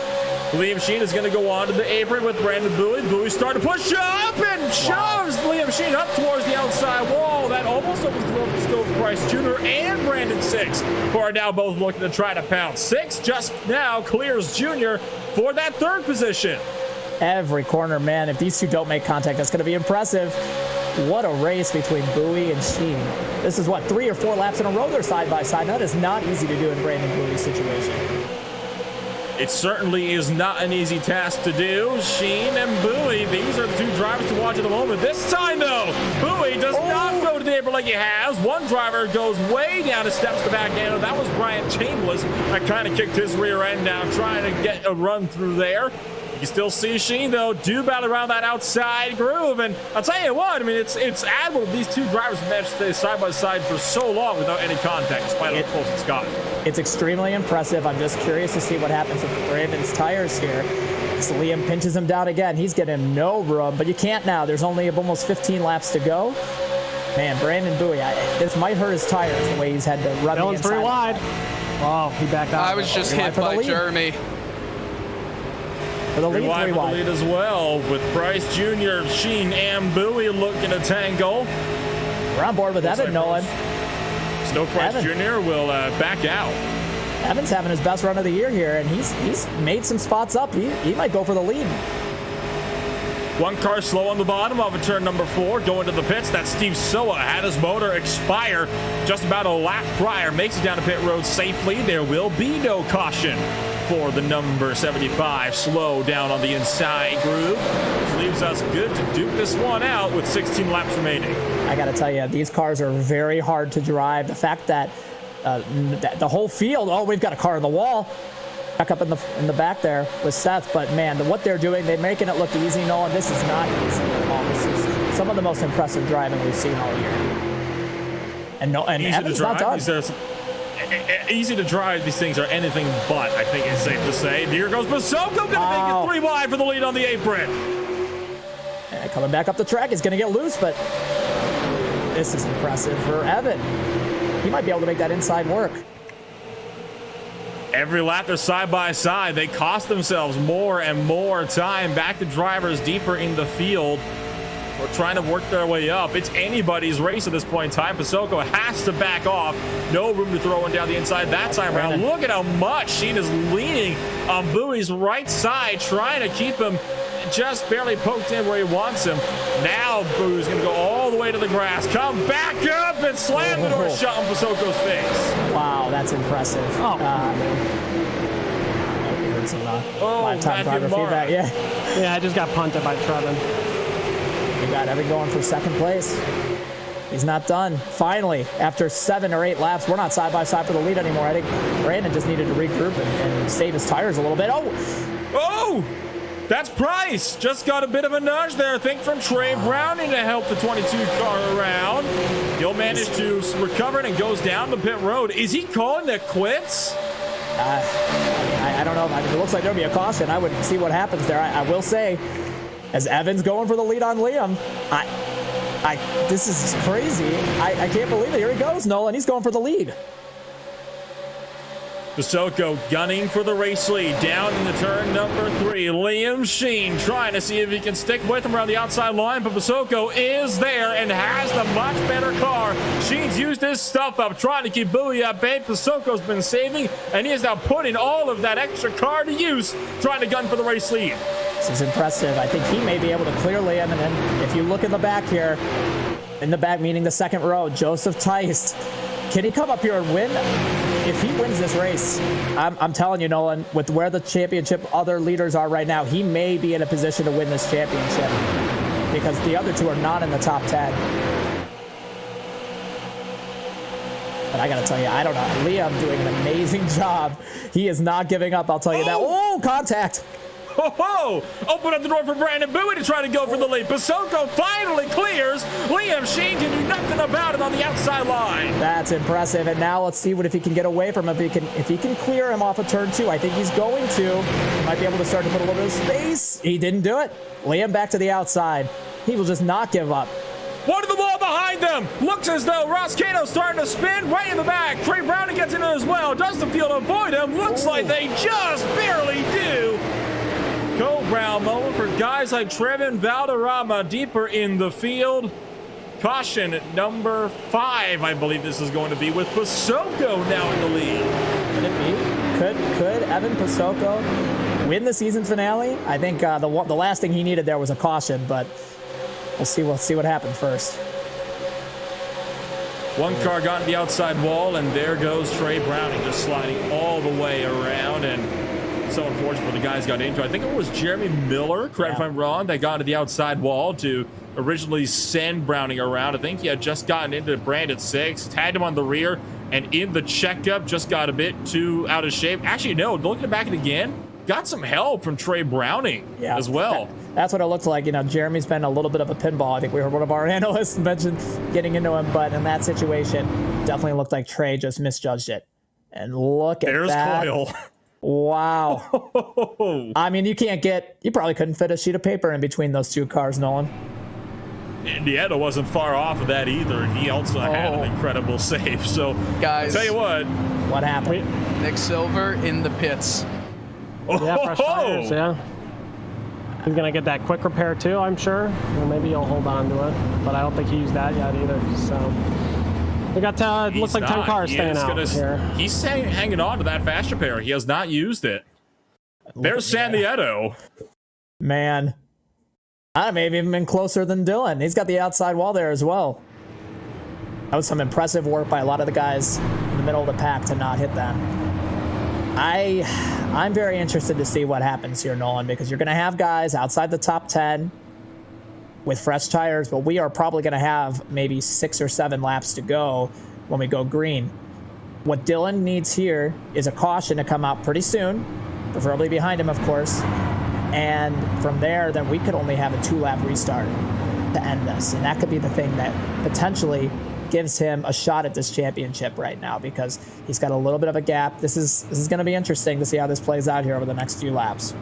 Liam Sheen is going to go on to the apron with Brandon Bowie. Bowie starting to push up and shoves Liam Sheen up towards the outside wall. That almost opens the door for Stove Price Jr. and Brandon Six, who are now both looking to try to pounce. Six just now clears Jr. for that 3rd position. Every corner, man, if these two don't make contact, that's going to be impressive. What a race between Bowie and Sheen. This is, 3 or 4 laps in a row they're side by side. That is not easy to do in Brandon Bowie's situation. It certainly is not an easy task to do. Sheen and Bowie, these are the 2 drivers to watch at the moment. This time, though, Bowie does not go to the apron like he has. One driver goes way down and steps the back end. That was Brian Chambliss that kind of kicked his rear end down, trying to get a run through there. You still see Sheen, though, do battle around that outside groove. And I'll tell you what, I mean, it's admirable these 2 drivers managed to stay side by side for so long without any contact, despite how close it's gotten. It's extremely impressive. I'm just curious to see what happens with Brandon's tires here. So Liam pinches him down again. He's getting no room, but you can't now. There's only almost 15 laps to go. Man, Brandon Bowie, this might hurt his tires the way he's had to run the inside. 3 wide. Oh, he backed out. I was just hit by Jeremy. For the lead, 3 wide. Lead as well, with Price Jr., Sheen, and Bowie looking to tangle. We're on board with Evan, Nolan. Snow Price Jr. will back out. Evan's having his best run of the year here, and he's made some spots up. He might go for the lead. One car slow on the bottom of a turn number 4, going to the pits. That's Steve Soa, had his motor expire just about a lap prior. Makes it down to pit road safely. There will be no caution for the number 75. Slow down on the inside groove. Which leaves us good to duke this one out with 16 laps remaining. I got to tell you, these cars are very hard to drive. The fact that the whole field, oh, we've got a car on the wall. Back up in the back there with Seth, but man, what they're doing, they're making it look easy. Nolan, this is not easy at all. This is some of the most impressive driving we've seen all year. And Evan's not done. Easy to drive. These things are anything but, I think it's safe to say. Here goes Basoko, going to make it 3 wide for the lead on the apron. And coming back up the track, he's going to get loose, but this is impressive for Evan. He might be able to make that inside work. Every lap they're side by side. They cost themselves more and more time. Back to drivers deeper in the field. We're trying to work their way up. It's anybody's race at this point in time. Pasoko has to back off. No room to throw one down the inside that time around. Look at how much Sheen is leaning on Bowie's right side, trying to keep him just barely poked in where he wants him. Now Boo's going to go all the way to the grass, come back up and slam the door shut on Pasoko's face. Wow, that's impressive. Lifetime driver feedback. Yeah, I just got punted by Trevin. We got Evan going for second place. He's not done. Finally, after 7 or 8 laps, we're not side by side for the lead anymore. I think Brandon just needed to regroup and save his tires a little bit. Oh! That's Price. Just got a bit of a nudge there, I think, from Trey Browning to help the 22 car around. He'll manage to recover it and goes down the pit road. Is he calling it quits? I don't know. I mean, it looks like there'll be a caution. I would see what happens there. I will say, as Evan's going for the lead on Liam, this is crazy. I can't believe it. Here he goes, Nolan. He's going for the lead. Pasoko gunning for the race lead down in the turn number 3. Liam Sheen trying to see if he can stick with him around the outside line, but Pasoko is there and has the much better car. Sheen's used his stuff up, trying to keep Bowie at bay. Pasoko's been saving, and he is now putting all of that extra car to use, trying to gun for the race lead. This is impressive. I think he may be able to clear Liam, and then if you look in the back here, in the back meaning the second row, Joseph Tice. Can he come up here and win? If he wins this race, I'm telling you, Nolan, with where the championship other leaders are right now, he may be in a position to win this championship because the other two are not in the top 10. But I got to tell you, I don't know. Liam doing an amazing job. He is not giving up, I'll tell you that. Oh, contact. Oh, open up the door for Brandon Bowie to try to go for the lead. Pasoko finally clears. Liam Sheen can do nothing about it on the outside line. That's impressive. And now let's see if he can get away from him. If he can clear him off of turn 2, I think he's going to. He might be able to start to put a little bit of space. He didn't do it. Liam back to the outside. He will just not give up. One to the wall behind them. Looks as though Ross Cato's starting to spin right in the back. Trey Browning gets in as well. Does the field avoid him? Looks like they just barely do. Go-round moment for guys like Trevin Valderrama deeper in the field. Caution at number 5, I believe this is going to be, with Pasoko now in the lead. Could it be? Could Evan Pasoko win the season finale? I think the last thing he needed there was a caution, but we'll see what happens first. One car got in the outside wall, and there goes Trey Browning just sliding all the way around, and so unfortunate for the guys got injured. I think it was Jeremy Miller, correct if I'm wrong, that got to the outside wall to originally send Browning around. I think he had just gotten into Brandon 6, tagged him on the rear, and in the checkup just got a bit too out of shape. Actually, no, looking back at it again, got some help from Trey Browning as well. That's what it looked like. You know, Jeremy's been a little bit of a pinball. I think we heard one of our analysts mention getting into him, but in that situation, definitely looked like Trey just misjudged it. And look at that. There's Coyle. Wow. I mean, you probably couldn't fit a sheet of paper in between those two cars, Nolan. Indiana wasn't far off of that either. He also had an incredible save. So, guys, I'll tell you what happened? Nick Silver in the pits. Yeah, fresh tires, yeah. He's going to get that quick repair too, I'm sure. Or maybe he'll hold on to it. But I don't think he used that yet either. So, We got looks like 10 cars staying out here. He's hanging on to that fast repair. He has not used it. There's San Diego. Man, I may have even been closer than Dylan. He's got the outside wall there as well. That was some impressive work by a lot of the guys in the middle of the pack to not hit that. I'm very interested to see what happens here, Nolan, because you're going to have guys outside the top 10 with fresh tires, but we are probably going to have maybe 6 or 7 laps to go when we go green. What Dylan needs here is a caution to come out pretty soon, preferably behind him, of course. And from there, then we could only have a 2-lap restart to end this. And that could be the thing that potentially gives him a shot at this championship right now, because he's got a little bit of a gap. This is going to be interesting to see how this plays out here over the next few laps.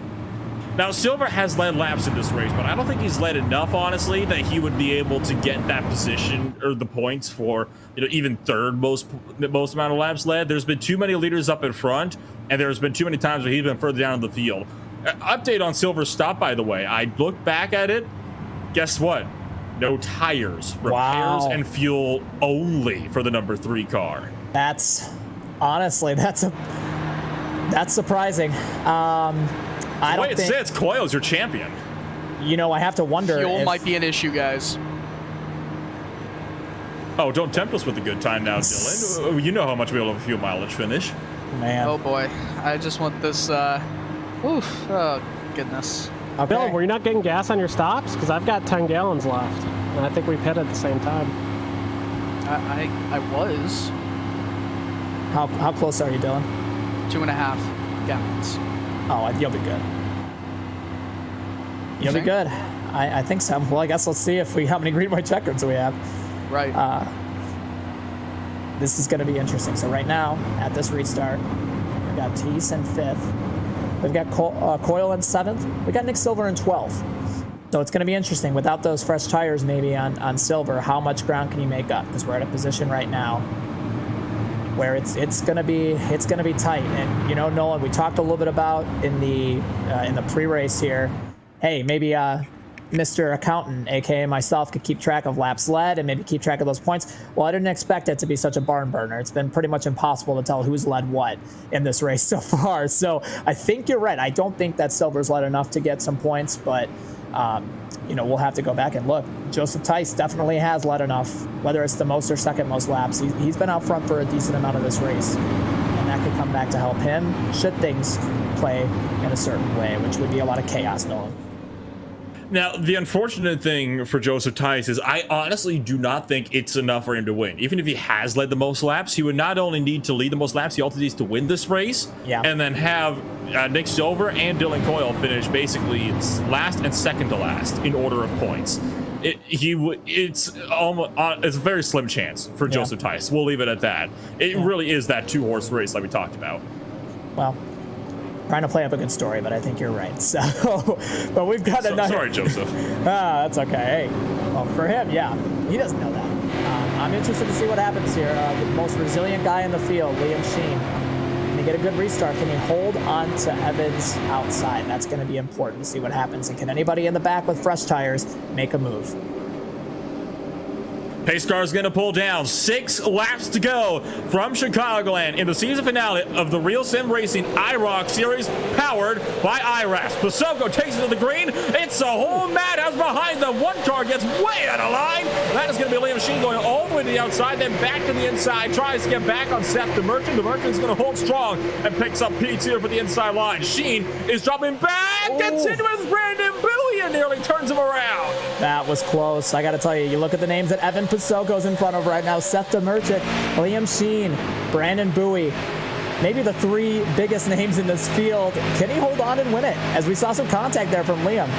Now, Silver has led laps in this race, but I don't think he's led enough, honestly, that he would be able to get that position or the points for, even third most amount of laps led. There's been too many leaders up in front, and there's been too many times where he's been further down in the field. Update on Silver's stop, by the way. I looked back at it. Guess what? No tires. Repairs and fuel only for the number 3 car. That's honestly, that's surprising. I don't think it's Coyle's your champion. I have to wonder. Fuel might be an issue, guys. Oh, don't tempt us with a good time now, Dylan. You know how much we love a fuel mileage finish. Man. Oh boy, I just want this. Oof. Oh goodness. Okay. Dylan, were you not getting gas on your stops? Because I've got 10 gallons left, and I think we pit at the same time. I was. How close are you, Dylan? 2.5 gallons. Oh, you'll be good. You'll be good. I think so. Well, I guess let's see how many green white check records we have. Right. This is going to be interesting. So right now, at this restart, we've got Tease in 5th. We've got Coyle in 7th. We got Nick Silver in 12th. So it's going to be interesting. Without those fresh tires maybe on Silver, how much ground can you make up? Because we're at a position right now where it's going to be tight. And Nolan, we talked a little bit about in the pre-race here. Hey, maybe Mr. Accountant, aka myself, could keep track of laps led and maybe keep track of those points. Well, I didn't expect it to be such a barn burner. It's been pretty much impossible to tell who's led what in this race so far. So I think you're right. I don't think that Silver's led enough to get some points, but we'll have to go back and look. Joseph Tice definitely has led enough, whether it's the most or second most laps. He's been out front for a decent amount of this race, and that could come back to help him should things play in a certain way, which would be a lot of chaos, Nolan. Now, the unfortunate thing for Joseph Tice is I honestly do not think it's enough for him to win. Even if he has led the most laps, he would not only need to lead the most laps, he also needs to win this race. Yeah. And then have Nick Silver and Dylan Coyle finish basically last and second to last in order of points. It's a very slim chance for Joseph Tice. We'll leave it at that. It really is that 2-horse race like we talked about. Well, trying to play up a good story, but I think you're right. So, but we've got another. Sorry, Joseph. That's okay. Hey, well, for him, he doesn't know that. I'm interested to see what happens here. The most resilient guy in the field, Liam Sheen. Can he get a good restart? Can he hold on to Evans outside? That's going to be important to see what happens. And can anybody in the back with fresh tires make a move? Pace car is going to pull down. 6 laps to go from Chicagoland in the season finale of the RealSimRacing IROC series powered by IRAPS. Pasoko takes it to the green. It's a whole madhouse behind them. One car gets way out of line. That is going to be Liam Sheen going all the way to the outside, then back to the inside. Tries to get back on Seth the Merchant. The Merchant's going to hold strong and picks up P2 for the inside line. Sheen is dropping back. Gets in with Brandon Bowie and nearly turns him around. That was close. I got to tell you, you look at the names that Evan Pasoko's in front of right now. Seth the Merchant, Liam Sheen, Brandon Bowie. Maybe the 3 biggest names in this field. Can he hold on and win it? As we saw some contact there from Liam.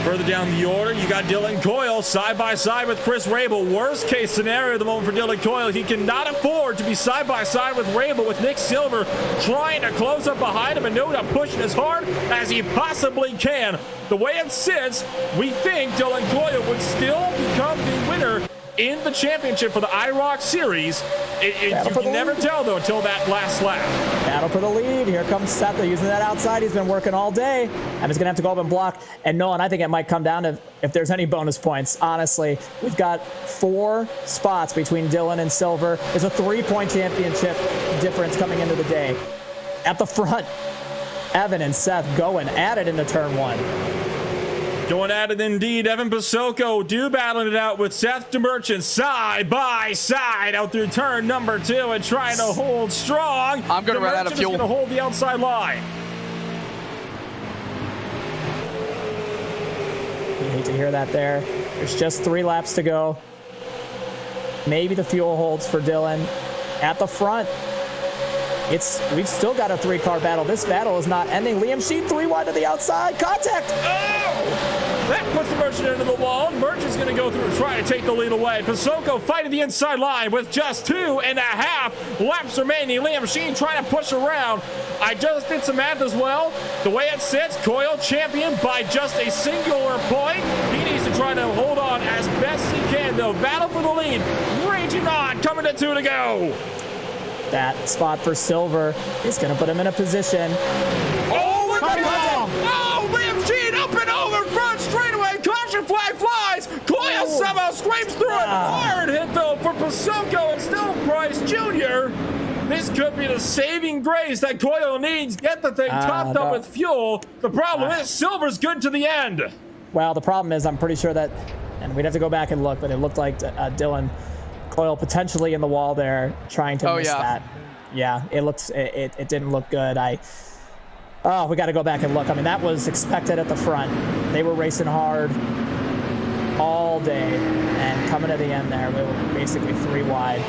Further down the order, you got Dylan Coyle side by side with Chris Rabel. Worst case scenario at the moment for Dylan Coyle. He cannot afford to be side by side with Rabel, with Nick Silver trying to close up behind him and no doubt pushing as hard as he possibly can. The way it sits, we think Dylan Coyle would still become the winner in the championship for the IROC series. You can never tell, though, until that last lap. Battle for the lead. Here comes Seth. They're using that outside. He's been working all day. And he's going to have to go up and block. And Nolan, I think it might come down to if there's any bonus points. Honestly, we've got 4 spots between Dylan and Silver. There's a 3-point championship difference coming into the day. At the front, Evan and Seth going at it into turn 1. Going at it indeed. Evan Pasoko battling it out with Seth DeMerchant side by side out through turn number 2 and trying to hold strong. I'm going to run out of fuel. Going to hold the outside line. You hate to hear that there. There's just 3 laps to go. Maybe the fuel holds for Dylan. At the front, we've still got a 3-car battle. This battle is not ending. Liam Sheen 3 wide to the outside. Contact! Oh! That puts the Merchant into the wall. Merchant's going to go through and try to take the lead away. Pasoko fighting the inside line with just 2.5 laps remaining. Liam Sheen trying to push around. I just did some math as well. The way it sits, Coyle champion by just a singular point. He needs to try to hold on as best he can, though. Battle for the lead. Raging on. Coming to 2 to go. That spot for Silver is going to put him in a position. Oh, look at that! Oh, Liam Sheen up and over front straightaway. Caution flag flies. Coyle somehow scrapes through it. Hard hit, though, for Pasoko and still Price Jr. This could be the saving grace that Coyle needs. Get the thing topped up with fuel. The problem is Silver's good to the end. Well, the problem is I'm pretty sure that, and we'd have to go back and look, but it looked like Dylan Coyle potentially in the wall there, trying to miss that. Yeah, it didn't look good. We got to go back and look. I mean, that was expected at the front. They were racing hard all day, and coming to the end there, we were basically 3 wide.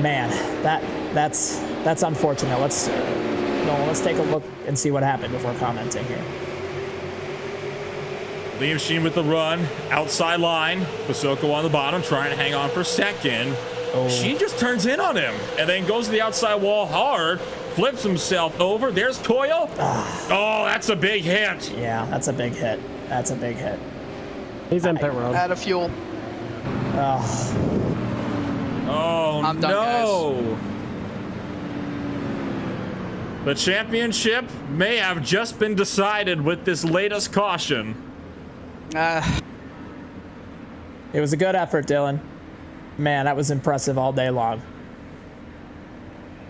Man, that's unfortunate. Let's take a look and see what happened before commenting here. Liam Sheen with the run, outside line. Pasoko on the bottom, trying to hang on for second. Sheen just turns in on him and then goes to the outside wall hard, flips himself over. There's Coyle. Oh, that's a big hit. Yeah, that's a big hit. That's a big hit. He's in pit road. Out of fuel. Oh, I'm done, no. The championship may have just been decided with this latest caution. It was a good effort, Dylan. Man, that was impressive all day long.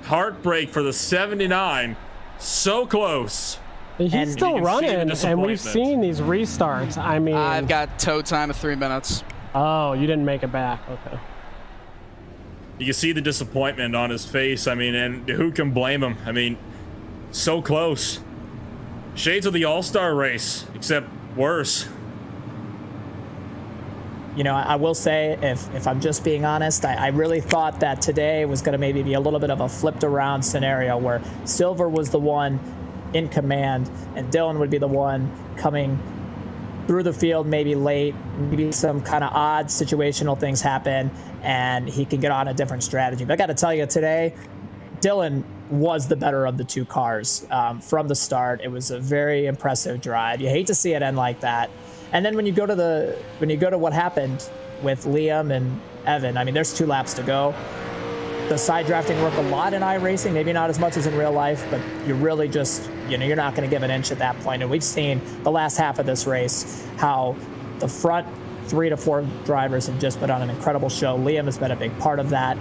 Heartbreak for the 79. So close. He's still running, and we've seen these restarts. I mean, I've got tow time of 3 minutes. Oh, you didn't make it back. Okay. You can see the disappointment on his face. I mean, and who can blame him? I mean, so close. Shades of the All-Star race, except worse. You know, I will say, if I'm just being honest, I really thought that today was going to maybe be a little bit of a flipped around scenario where Silver was the one in command and Dylan would be the one coming through the field maybe late, maybe some kind of odd situational things happen and he can get on a different strategy. But I got to tell you today, Dylan was the better of the 2 cars from the start. It was a very impressive drive. You hate to see it end like that. And then when you go to what happened with Liam and Evan, I mean, there's 2 laps to go. The side drafting work a lot in iRacing, maybe not as much as in real life, but you're really just, you're not going to give an inch at that point. And we've seen the last half of this race how the front 3 to 4 drivers have just put on an incredible show. Liam has been a big part of that.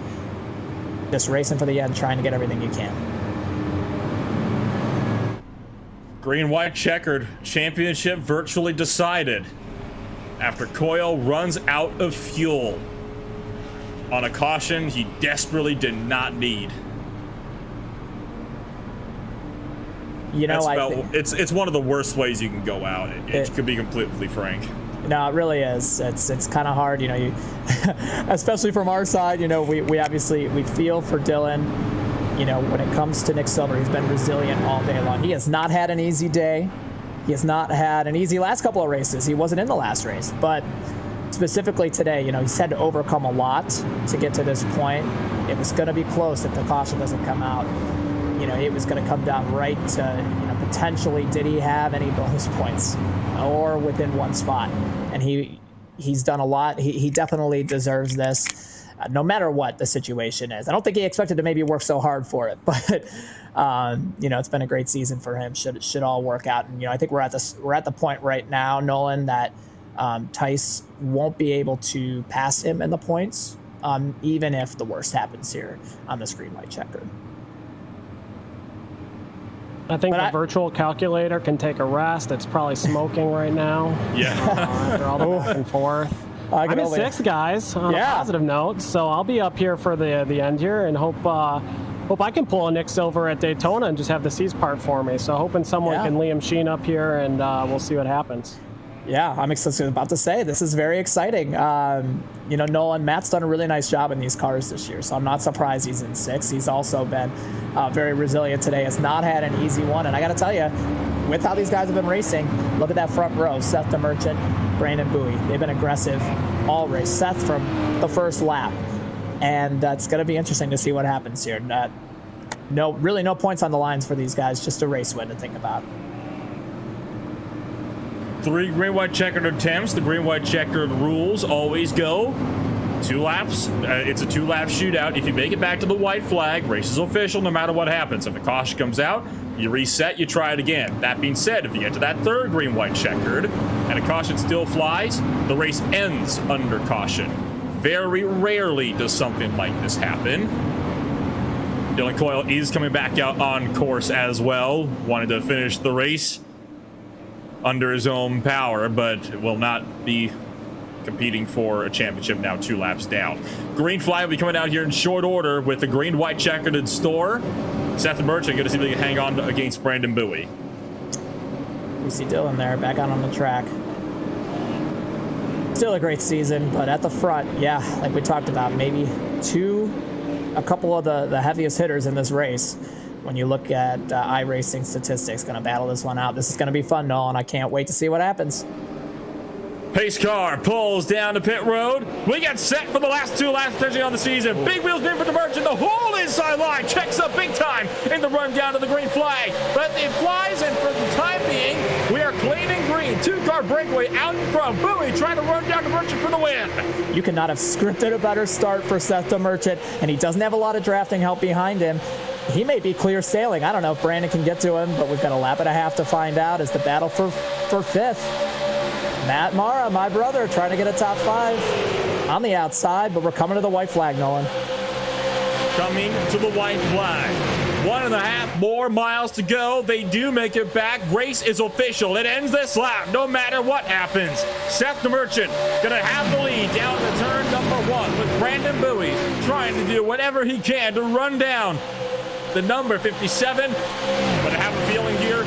Just racing for the end, trying to get everything you can. Green, white, checkered. Championship virtually decided after Coyle runs out of fuel on a caution he desperately did not need. It's one of the worst ways you can go out. It could be completely frank. No, it really is. It's kind of hard, you especially from our side. We obviously feel for Dylan. When it comes to Nick Silver, he's been resilient all day long. He has not had an easy day. He has not had an easy last couple of races. He wasn't in the last race, but specifically today, he's had to overcome a lot to get to this point. It was going to be close if the caution doesn't come out. It was going to come down right to, potentially, did he have any bonus points or within 1 spot? And he he's done a lot. He definitely deserves this, no matter what the situation is. I don't think he expected to maybe work so hard for it, but you know, it's been a great season for him. Should all work out. And you know, I think we're at the point right now, Nolan, that Tice won't be able to pass him in the points, even if the worst happens here on this green white checkered. I think the virtual calculator can take a rest. It's probably smoking right now. Yeah. After all the back and forth. I'm in sixth, guys, on a positive note. So I'll be up here for the end here, and hope I can pull a Nick Silver at Daytona and just have the C's part for me. So hoping someone can Liam Sheen up here, and we'll see what happens. Yeah, I'm about to say this is very exciting. You know, Nolan, Matt's done a really nice job in these cars this year, so I'm not surprised he's in sixth. He's also been very resilient today. Has not had an easy one, and I got to tell you, with how these guys have been racing, look at that front row: Seth the Merchant, Brandon Bowie. They've been aggressive all race. Seth from the first lap, and it's going to be interesting to see what happens here. Really no points on the lines for these guys, just a race win to think about. 3 green-white checkered attempts. The green-white checkered rules always go 2 laps. It's a 2-lap shootout. If you make it back to the white flag, race is official no matter what happens. If a caution comes out, you reset, you try it again. That being said, if you get to that 3rd green-white checkered and a caution still flies, the race ends under caution. Very rarely does something like this happen. Dylan Coyle is coming back out on course as well. Wanted to finish the race under his own power, but will not be competing for a championship now 2 laps down. Green flag will be coming out here in short order with the green-white checkered store. Seth and Merchant going to see if they can hang on against Brandon Bowie. We see Dylan there back out on the track. Still a great season, but at the front, yeah, like we talked about, maybe a couple of the heaviest hitters in this race. When you look at iRacing statistics, going to battle this one out. This is going to be fun, Nolan. I can't wait to see what happens. Pace car pulls down the pit road. We get set for the last 2 laps potentially on the season. Big wheels in for the Merchant. The whole inside line checks up big time in the run down to the green flag. But it flies, and for the time being, we are clean and green. 2-car breakaway out in front. Bowie trying to run down the Merchant for the win. You could not have scripted a better start for Seth the Merchant, and he doesn't have a lot of drafting help behind him. He may be clear sailing. I don't know if Brandon can get to him, but we've got a lap and a half to find out as the battle for 5th. Matt Mara, my brother, trying to get a top 5 on the outside, but we're coming to the white flag, Nolan. Coming to the white flag. 1.5 more miles to go. They do make it back. Race is official. It ends this lap no matter what happens. Seth the Merchant gonna have the lead down to turn number 1 with Brandon Bowie trying to do whatever he can to run down the number 57, but I have a feeling here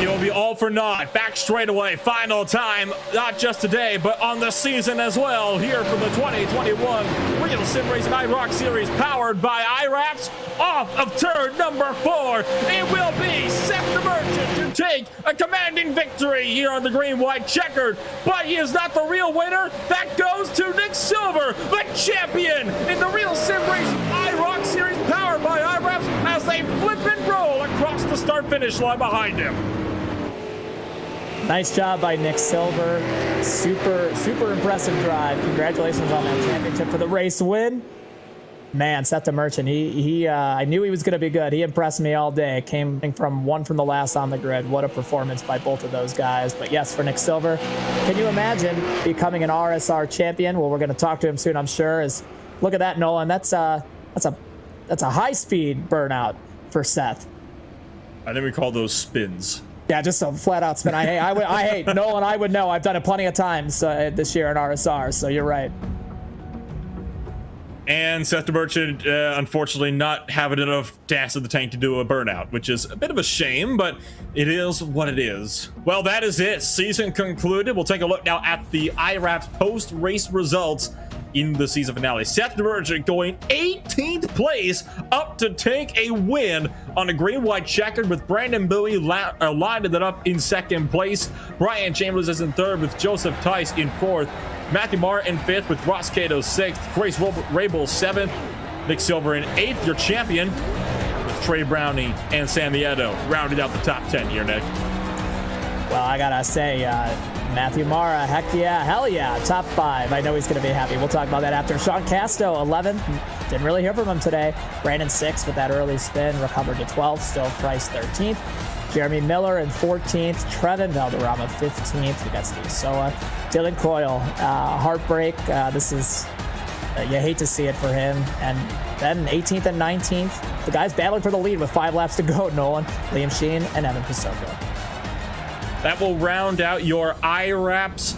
it will be all for naught. Back straight away, final time, not just today, but on the season as well, here for the 2021 RealSimRacing IROC Series, powered by IRAPS. Off of turn number 4, it will be Seth the Merchant to take a commanding victory here on the green-white checkered, but he is not the real winner. That goes to Nick Silver, the champion in the RealSimRacing IROC Series, powered by IRAPS, as they flip and roll across the start-finish line behind him. Nice job by Nick Silver. Super impressive drive. Congratulations on that championship for the race win. Man, Seth the Merchant, I knew he was going to be good. He impressed me all day. Came from the last on the grid. What a performance by both of those guys. But yes, for Nick Silver, can you imagine becoming an RSR champion? Well, we're going to talk to him soon, I'm sure. Look at that, Nolan. That's a high-speed burnout for Seth. I think we call those spins. Yeah, just a flat-out spin. I hate Nolan. I would know. I've done it plenty of times this year in RSR, so you're right. And Seth the Merchant, unfortunately, not having enough gas in the tank to do a burnout, which is a bit of a shame, but it is what it is. Well, that is it. Season concluded. We'll take a look now at the IRAPS post-race results in the season finale. Seth the Merchant going 18th place, up to take a win on a green-white checkered, with Brandon Bowie lined it up in 2nd place. Brian Chambers is in 3rd with Joseph Tice in 4th. Matthew Marr in 5th with Ross Cato 6th. Grace Rabel 7th. Nick Silver in 8th. Your champion with Trey Brownie and Sammy Edo rounded out the top 10 here, Nick. Well, I gotta say, Matthew Mara, heck yeah, hell yeah, top 5. I know he's going to be happy. We'll talk about that after. Sean Casto, 11th. Didn't really hear from him today. Brandon, 6th with that early spin, recovered to 12th. Still Price, 13th. Jeremy Miller in 14th. Trevin Valderrama, 15th. We got Steve Soa. Dylan Coyle, heartbreak. This is, you hate to see it for him. And then 18th and 19th. The guys battling for the lead with 5 laps to go, Nolan, Liam Sheen, and Evan Pasoko. That will round out your IRAPS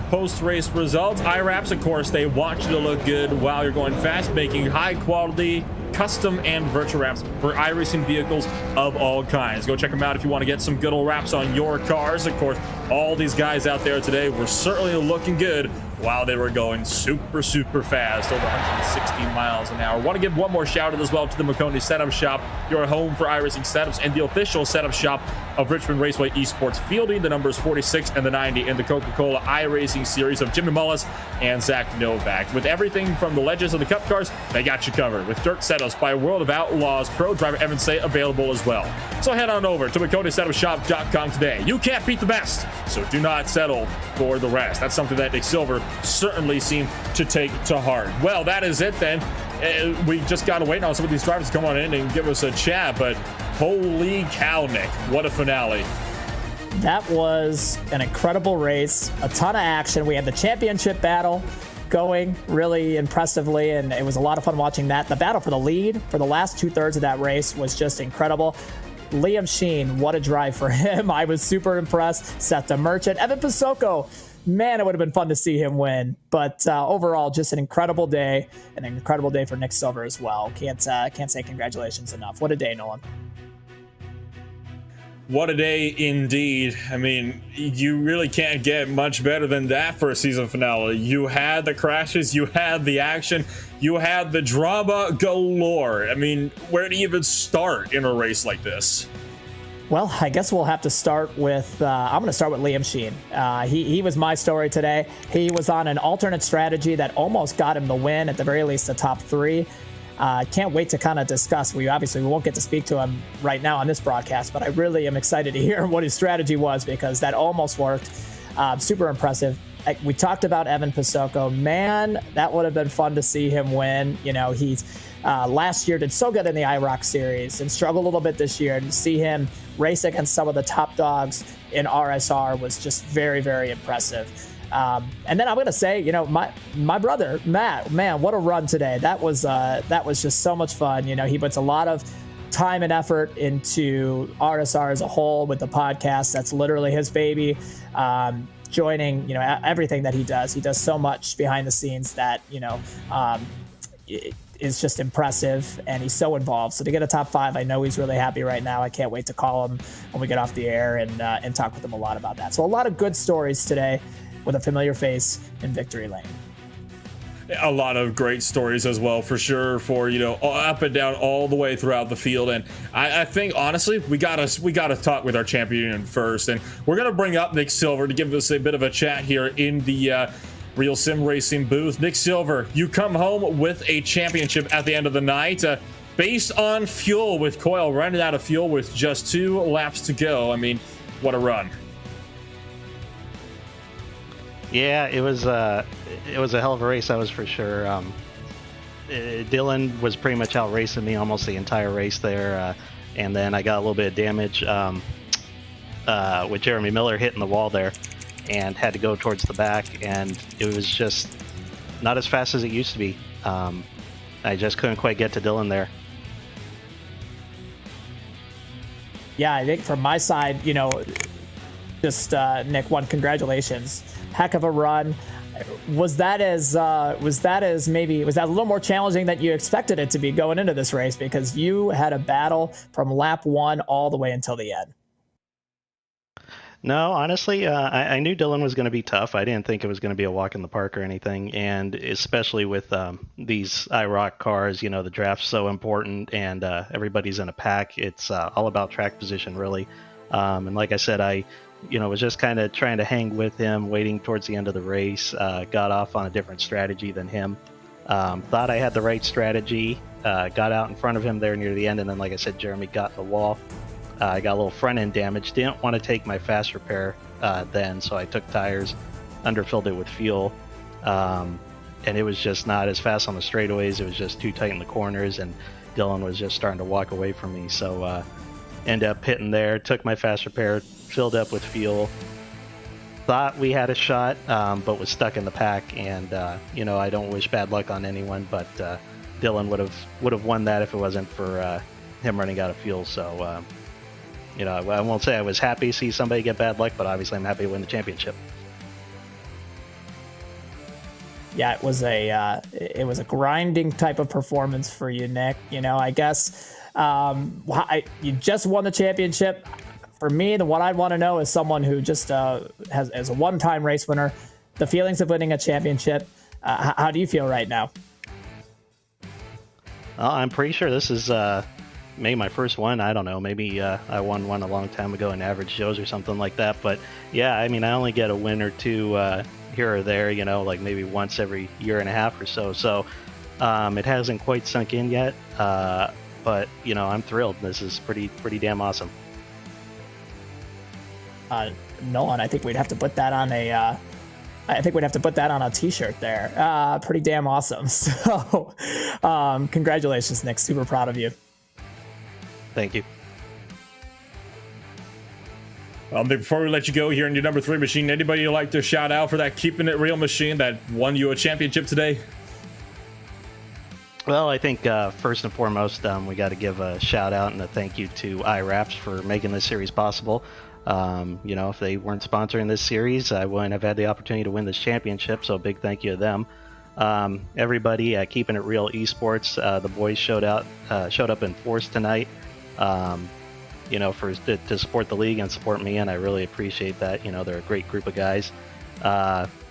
post-race results. IRAPS, of course, they want you to look good while you're going fast, making high-quality custom and virtual wraps for iRacing vehicles of all kinds. Go check them out if you want to get some good old wraps on your cars. Of course, all these guys out there today were certainly looking good while they were going super, super fast, over 160 miles an hour. Want to give one more shout out as well to the McConey Setup Shop, your home for iRacing setups and the official setup shop of Richmond Raceway Esports, fielding the numbers 46 and the 90 in the Coca-Cola iRacing series of Jimmy Mullis and Zach Novak. With everything from the Legends of the Cup cars, they got you covered. With dirt setups by World of Outlaws Pro driver Evan Say available as well. So head on over to McConeySetupShop.com today. You can't beat the best, so do not settle for the rest. That's something that Nick Silver certainly seemed to take to heart. Well, that is it then. We just got to wait on some of these drivers to come on in and give us a chat, but holy cow, Nick, what a finale. That was an incredible race, a ton of action. We had the championship battle going really impressively, and it was a lot of fun watching that. The battle for the lead for the last 2/3 of that race was just incredible. Liam Sheen, what a drive for him. I was super impressed. Seth the Merchant, Evan Pasoko, man, it would have been fun to see him win. But overall, just an incredible day, and an incredible day for Nick Silver as well. Can't say congratulations enough. What a day, Nolan. What a day indeed. I mean, you really can't get much better than that for a season finale. You had the crashes, you had the action, you had the drama galore. I mean, where do you even start in a race like this? Well, I guess we'll have to start with, I'm going to start with Liam Sheen. He was my story today. He was on an alternate strategy that almost got him the win, at the very least the top 3. Can't wait to kind of discuss. We won't get to speak to him right now on this broadcast, but I really am excited to hear what his strategy was, because that almost worked. Super impressive. We talked about Evan Pasoko. Man, that would have been fun to see him win. You know, he's last year did so good in the IROC series and struggled a little bit this year. And to see him race against some of the top dogs in RSR was just very, very impressive. And then I'm going to say, you know, my brother, Matt, man, what a run today. That was just so much fun. You know, he puts a lot of time and effort into RSR as a whole with the podcast. That's literally his baby. Joining, you know, everything that he does. He does so much behind the scenes that, you know, is just impressive, and he's so involved. So to get a top 5, I know he's really happy right now. I can't wait to call him when we get off the air and talk with him a lot about that. So a lot of good stories today with a familiar face in victory lane. A lot of great stories as well, for sure, for, you know, up and down all the way throughout the field. And I think, honestly, we gotta talk with our champion first, and we're gonna bring up Nick Silver to give us a bit of a chat here in the RealSimRacing booth. Nick Silver, you come home with a championship at the end of the night, based on fuel, with Coyle running out of fuel with just 2 laps to go. I mean, what a run. Yeah, it was a hell of a race, that was for sure. Dylan was pretty much out racing me almost the entire race there, and then I got a little bit of damage with Jeremy Miller hitting the wall there, and had to go towards the back, and it was just not as fast as it used to be. I just couldn't quite get to Dylan there. Yeah, I think from my side, you know, just Nick, congratulations. Heck of a run. Was that a little more challenging than you expected it to be going into this race, because you had a battle from lap 1 all the way until the end? No, honestly, I knew Dylan was going to be tough. I didn't think it was going to be a walk in the park or anything, and especially with these IROC cars, you know, the draft's so important, and everybody's in a pack. It's all about track position, really. And like I said, I was just kind of trying to hang with him, waiting towards the end of the race. Got off on a different strategy than him. Thought I had the right strategy. Got out in front of him there near the end, and then, like I said, Jeremy got in the wall. I got a little front end damage. Didn't want to take my fast repair then, so I took tires, underfilled it with fuel, and it was just not as fast on the straightaways. It was just too tight in the corners, and Dylan was just starting to walk away from me. So ended up hitting there, took my fast repair, filled up with fuel. Thought we had a shot, but was stuck in the pack. And I don't wish bad luck on anyone, but Dylan would have won that if it wasn't for him running out of fuel. So I won't say I was happy to see somebody get bad luck, but obviously I'm happy to win the championship. Yeah, it was a grinding type of performance for you, Nick. I guess you just won the championship. For me, what I'd want to know is someone who just as a one-time race winner, the feelings of winning a championship. How do you feel right now? Well, I'm pretty sure this is maybe my first one. I don't know. Maybe I won one a long time ago in Average Joe's or something like that. But yeah, I mean, I only get a win or two here or there, like maybe once every year and a half or so. So it hasn't quite sunk in yet. But I'm thrilled. This is pretty damn awesome. Nolan, I think we'd have to put that on a t-shirt there. Pretty damn awesome. So congratulations, Nick. Super proud of you. Thank you. Before we let you go here in your number 3 machine, anybody you'd like to shout out for that Keeping It Real machine that won you a championship today? Well, I think first and foremost, we got to give a shout out and a thank you to IRAPS for making this series possible. If they weren't sponsoring this series, I wouldn't have had the opportunity to win this championship, so a big thank you to them. Everybody at Keeping It Real Esports, the boys showed up in force tonight, to support the league and support me, and I really appreciate that. They're a great group of guys.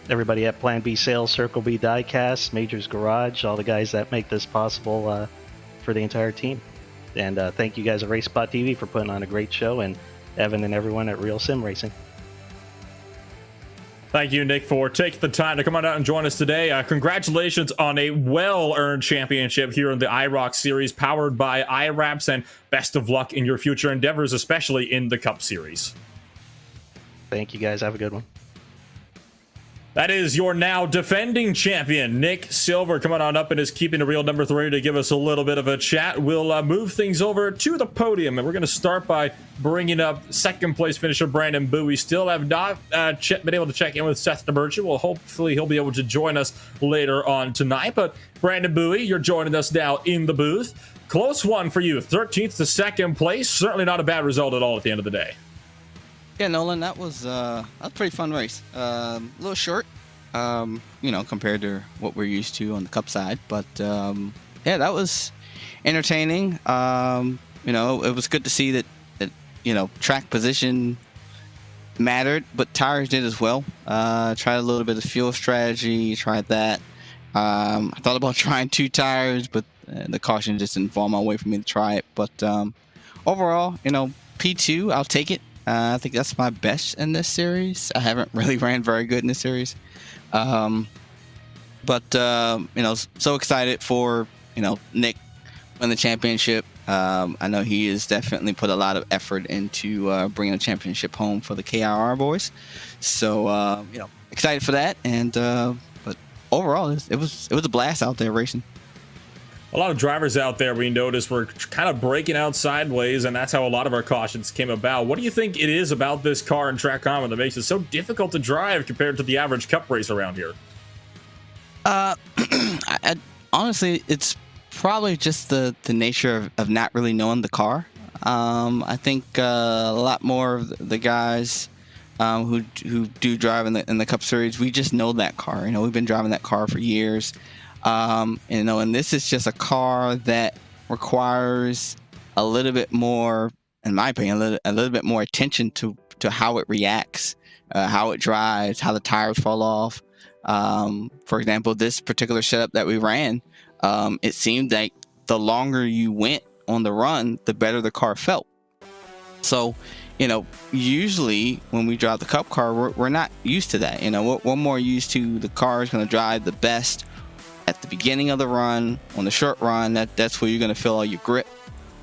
Everybody at Plan B Sales, Circle B Diecast, Majors Garage, all the guys that make this possible for the entire team. And thank you guys at RaceSpotTV for putting on a great show, and Evan and everyone at RealSimRacing. Thank you, Nick, for taking the time to come on out and join us today. Congratulations on a well-earned championship here in the IROC series, powered by IRAPS, and best of luck in your future endeavors, especially in the Cup Series. Thank you, guys. Have a good one. That is your now defending champion, Nick Silver, coming on up and is Keeping It Real number 3 to give us a little bit of a chat. We'll move things over to the podium, and we're going to start by bringing up second place finisher Brandon Bowie. Still have not been able to check in with Seth Demerchant. Well, hopefully he'll be able to join us later on tonight. But Brandon Bowie, you're joining us now in the booth. Close one for you, 13th to second place. Certainly not a bad result at all at the end of the day. Yeah, Nolan, that was a pretty fun race. A little short, compared to what we're used to on the Cup side. But, yeah, that was entertaining. It was good to see that track position mattered, but tires did as well. Tried a little bit of fuel strategy, tried that. I thought about trying 2 tires, but the caution just didn't fall my way for me to try it. But overall, P2, I'll take it. I think that's my best in this series. I haven't really ran very good in this series. So excited for, Nick win the championship. I know he has definitely put a lot of effort into bringing a championship home for the KIR boys. So, excited for that. And but overall, it was a blast out there racing. A lot of drivers out there we noticed were kind of breaking out sideways, and that's how a lot of our cautions came about. What do you think it is about this car and track common that makes it so difficult to drive compared to the average Cup race around here? Honestly, it's probably just the nature of not really knowing the car. I think a lot more of the guys who do drive in the Cup Series, we just know that car. We've been driving that car for years. And this is just a car that requires a little bit more, in my opinion, a little bit more attention to how it reacts, how it drives, how the tires fall off. For example, this particular setup that we ran, it seemed like the longer you went on the run, the better the car felt. So, usually when we drive the Cup car, we're not used to that. We're more used to the car is going to drive the best at the beginning of the run. On the short run, that's where you're going to feel all your grip.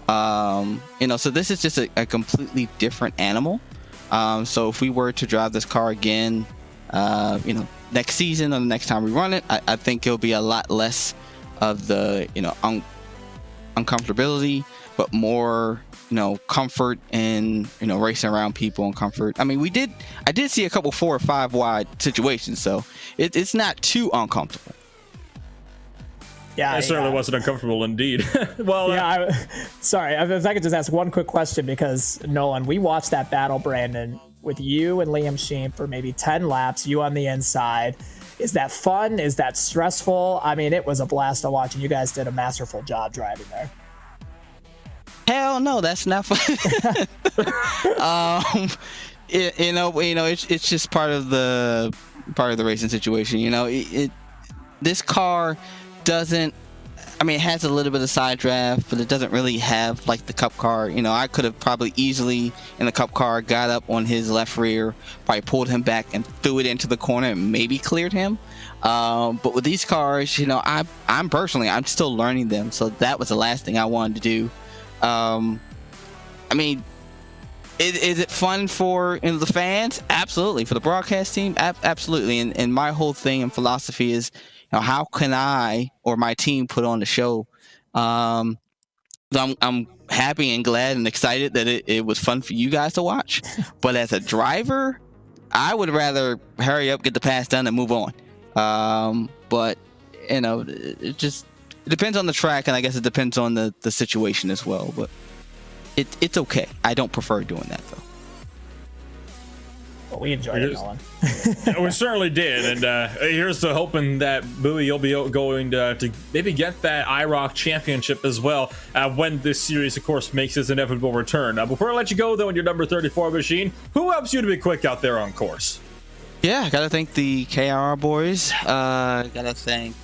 So this is just a completely different animal. So if we were to drive this car again, next season or the next time we run it, I think it'll be a lot less of the, uncomfortability, but more, comfort and, racing around people and comfort. I mean, I did see a couple 4 or 5 wide situations, so it's not too uncomfortable. Yeah, it certainly wasn't uncomfortable indeed. Well, sorry, if I could just ask one quick question, because Nolan, we watched that battle, Brandon, with you and Liam Sheen for maybe 10 laps, you on the inside. Is that fun? Is that stressful? I mean, it was a blast to watch, and you guys did a masterful job driving there. Hell no, that's not fun. It's just part of the racing situation. This car doesn't, it has a little bit of side draft, but it doesn't really have like the Cup car. I could have probably easily in the Cup car got up on his left rear, probably pulled him back and threw it into the corner and maybe cleared him. But with these cars, I'm still learning them, so that was the last thing I wanted to do. Is it fun for the fans? Absolutely. For the broadcast team, absolutely. And my whole thing and philosophy is, how can I or my team put on the show? I'm happy and glad and excited that it was fun for you guys to watch. But as a driver, I would rather hurry up, get the pass done, and move on. But it depends on the track, and I guess it depends on the situation as well. But it's okay. I don't prefer doing that though. Well, we enjoyed it, Nolan. We certainly did, and here's to hoping that Bowie, you'll be going to maybe get that IROC championship as well when this series, of course, makes its inevitable return. Before I let you go, though, in your number 34 machine, who helps you to be quick out there on course? Yeah, I gotta thank the KRR boys. Gotta thank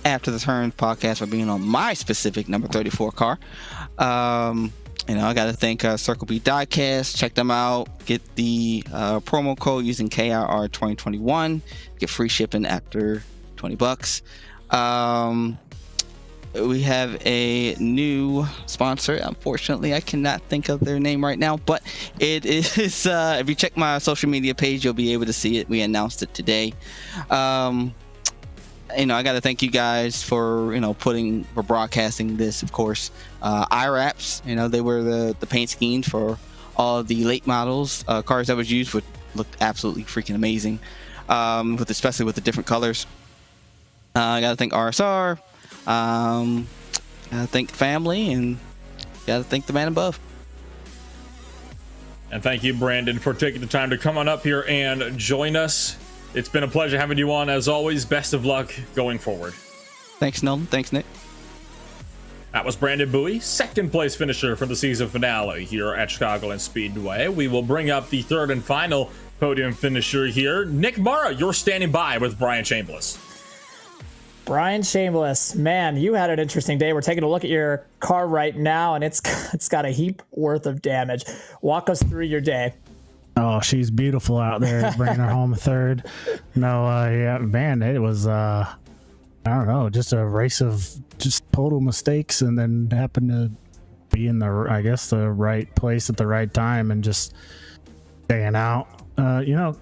After the Turn podcast for being on my specific number 34 car. I gotta thank Circle B Diecast. Check them out. Get the promo code using KRR 2021. Get free shipping after $20. We have a new sponsor. Unfortunately, I cannot think of their name right now, but it is, if you check my social media page, you'll be able to see it. We announced it today. I got to thank you guys for, for broadcasting this, of course. IRAPS, they were the paint schemes for all of the late models. Cars that was used looked absolutely freaking amazing, especially with the different colors. I got to thank RSR. Gotta thank the family, and gotta thank the man above. And thank you, Brandon, for taking the time to come on up here and join us. It's been a pleasure having you on, as always. Best of luck going forward. Thanks, Nolan. Thanks, Nick. That was Brandon Bowie, second place finisher for the season finale here at Chicagoland Speedway. We will bring up the third and final podium finisher here. Nick Mara, you're standing by with Brian Chambliss. Brian Chambliss, man, you had an interesting day. We're taking a look at your car right now, and it's got a heap worth of damage. Walk us through your day. Oh, she's beautiful out there, bringing her home third. No, yeah, man, it was, I don't know, just a race of just total mistakes, and then happened to be in the right place at the right time and just staying out. Man,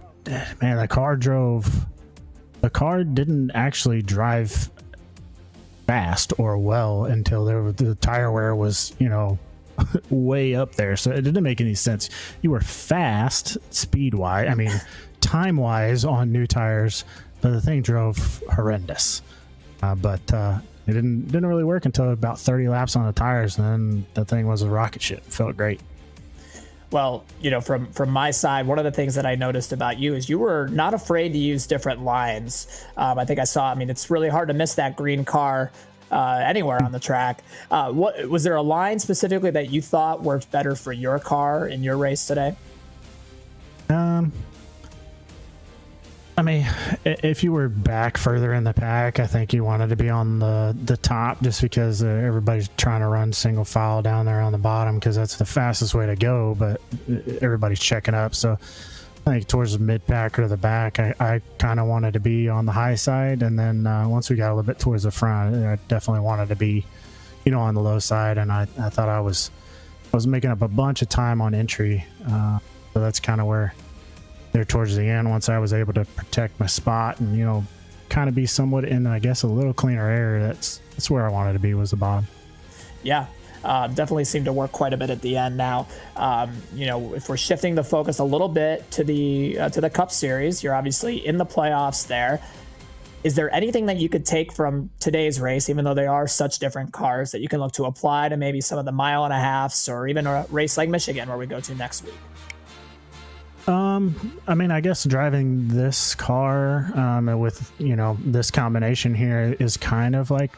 the car didn't actually drive fast or well until the tire wear was, way up there. So it didn't make any sense. You were fast speed-wise, time-wise on new tires, but the thing drove horrendous. But it didn't really work until about 30 laps on the tires, and then the thing was a rocket ship. It felt great. Well, from my side, one of the things that I noticed about you is you were not afraid to use different lines. I think I saw, it's really hard to miss that green car anywhere on the track. What was there a line specifically that you thought worked better for your car in your race today? If you were back further in the pack, I think you wanted to be on the top, just because everybody's trying to run single file down there on the bottom, because that's the fastest way to go, but everybody's checking up. So I think towards the mid pack or the back, I kind of wanted to be on the high side, and then once we got a little bit towards the front, I definitely wanted to be on the low side. And I thought I was making up a bunch of time on entry, So that's kind of where there towards the end, once I was able to protect my spot and, you know, kind of be somewhat in, I guess, a little cleaner area, that's where I wanted to be, was the bottom. Yeah. Definitely seemed to work quite a bit at the end. Now, you know, if we're shifting the focus a little bit to the Cup Series, you're obviously in the playoffs there. Is there anything that you could take from today's race, even though they are such different cars, that you can look to apply to maybe some of the 1.5 miles or even a race like Michigan where we go to next week? I mean, I guess driving this car with, you know, this combination here is kind of like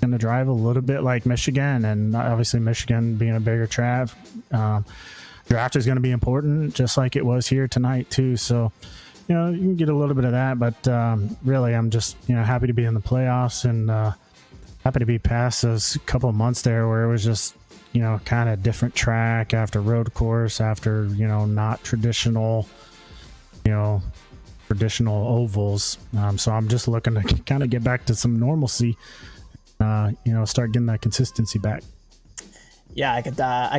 going to drive a little bit like Michigan, and obviously Michigan being a bigger track, draft is going to be important, just like it was here tonight too. So, you know, you can get a little bit of that, but really, I'm just, you know, happy to be in the playoffs and happy to be past those couple of months there where it was just, you know, kind of different track after road course, after, you know, not traditional, you know, traditional ovals. So I'm just looking to kind of get back to some normalcy, you know, start getting that consistency back. Yeah, I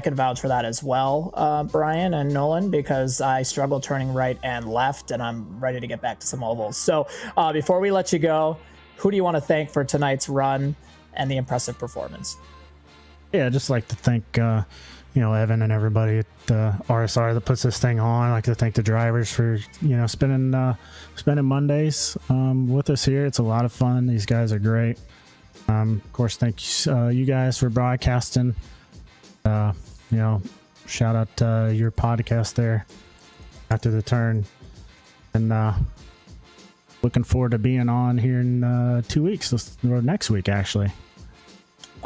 could vouch for that as well, Brian and Nolan, because I struggle turning right and left, and I'm ready to get back to some ovals. So before we let you go, who do you want to thank for tonight's run and the impressive performance? Yeah, I'd just like to thank, you know, Evan and everybody at RSR that puts this thing on. I'd like to thank the drivers for, you know, spending Mondays with us here. It's a lot of fun. These guys are great. Of course, thank you guys for broadcasting. You know, shout out your podcast there after the turn, and looking forward to being on here in 2 weeks, or next week actually.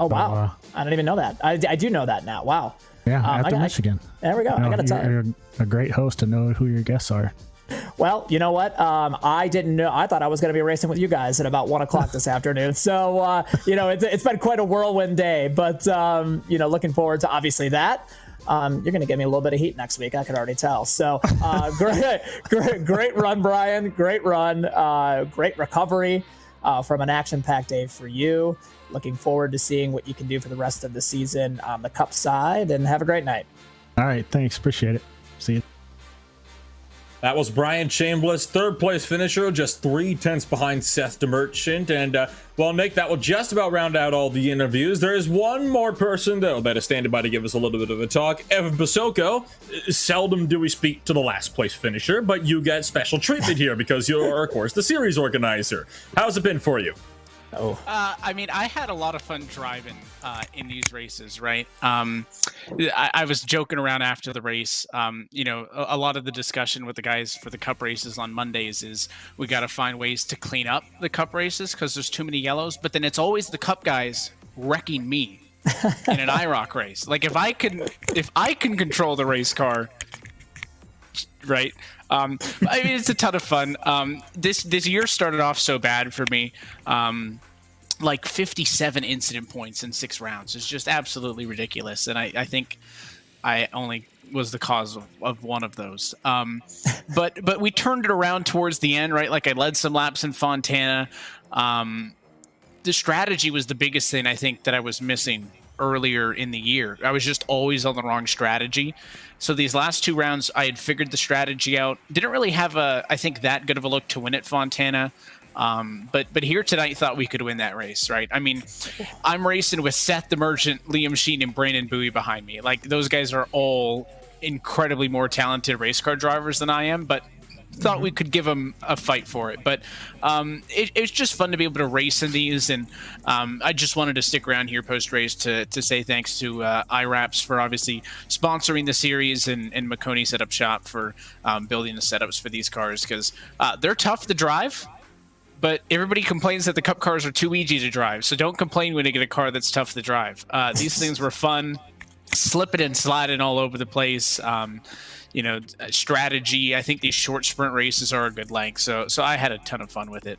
Oh wow, I didn't even know that. I do know that now. Wow. Yeah, after Michigan. There we go. You know, I gotta tell you, you're a great host to know who your guests are. Well, you know what? I didn't know. I thought I was going to be racing with you guys at about 1 o'clock this afternoon. So, you know, it's been quite a whirlwind day. But, you know, looking forward to obviously that. You're going to give me a little bit of heat next week. I could already tell. So, great run, Brian. Great run. Great recovery from an action-packed day for you. Looking forward to seeing what you can do for the rest of the season on the Cup side. And have a great night. All right. Thanks. Appreciate it. See you. That was Brian Chambliss, third place finisher, just 0.3 behind Seth DeMerchant. And, well, Nick, that will just about round out all the interviews. There is one more person, though, that is standing by to give us a little bit of a talk. Evan Basoko. Seldom do we speak to the last place finisher, but you get special treatment here because you're, of course, the series organizer. How's it been for you? I mean, I had a lot of fun driving in these races, right? I was joking around after the race. You know, a lot of the discussion with the guys for the Cup races on Mondays is we got to find ways to clean up the Cup races because there's too many yellows. But then it's always the Cup guys wrecking me in an IROC race. Like if I can control the race car, right? I mean, it's a ton of fun. This year started off so bad for me. Like 57 incident points in 6 rounds is just absolutely ridiculous. And I think I only was the cause of one of those. But we turned it around towards the end, right? Like I led some laps in Fontana. The strategy was the biggest thing I think that I was missing earlier in the year. I was just always on the wrong strategy. So these last 2 rounds, I had figured the strategy out. Didn't really have I think that good of a look to win at Fontana. But here tonight, thought we could win that race, right? I mean, I'm racing with Seth DeMerchant, Liam Sheen, and Brandon Bowie behind me. Like those guys are all incredibly more talented race car drivers than I am, but thought we could give them a fight for it. But it's just fun to be able to race in these, and I just wanted to stick around here post-race to say thanks to IRAPS for obviously sponsoring the series and Makoni Setup Shop for building the setups for these cars, because they're tough to drive. But everybody complains that the Cup cars are too easy to drive, so don't complain when you get a car that's tough to drive. These things were fun, slipping and sliding all over the place. You know, strategy. I think these short sprint races are a good length, so I had a ton of fun with it.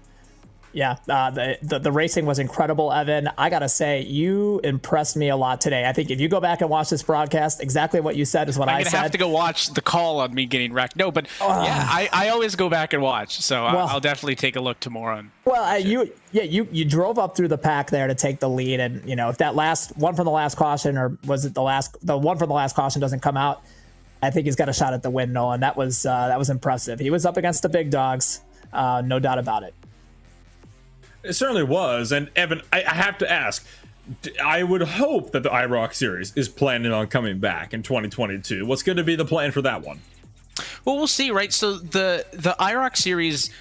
Yeah, the racing was incredible, Evan. I gotta say, you impressed me a lot today. I think if you go back and watch this broadcast, exactly what you said is what I said. I'm gonna have to go watch the call on me getting wrecked. No, but yeah, I always go back and watch, so I'll definitely take a look tomorrow. You drove up through the pack there to take the lead, and you know if that last one from the last caution, or was it the one from the last caution doesn't come out, I think he's got a shot at the win, Nolan. That was impressive. He was up against the big dogs, no doubt about it. It certainly was. And Evan, I have to ask, I would hope that the IROC series is planning on coming back in 2022. What's going to be the plan for that one? Well, we'll see, right? So the IROC series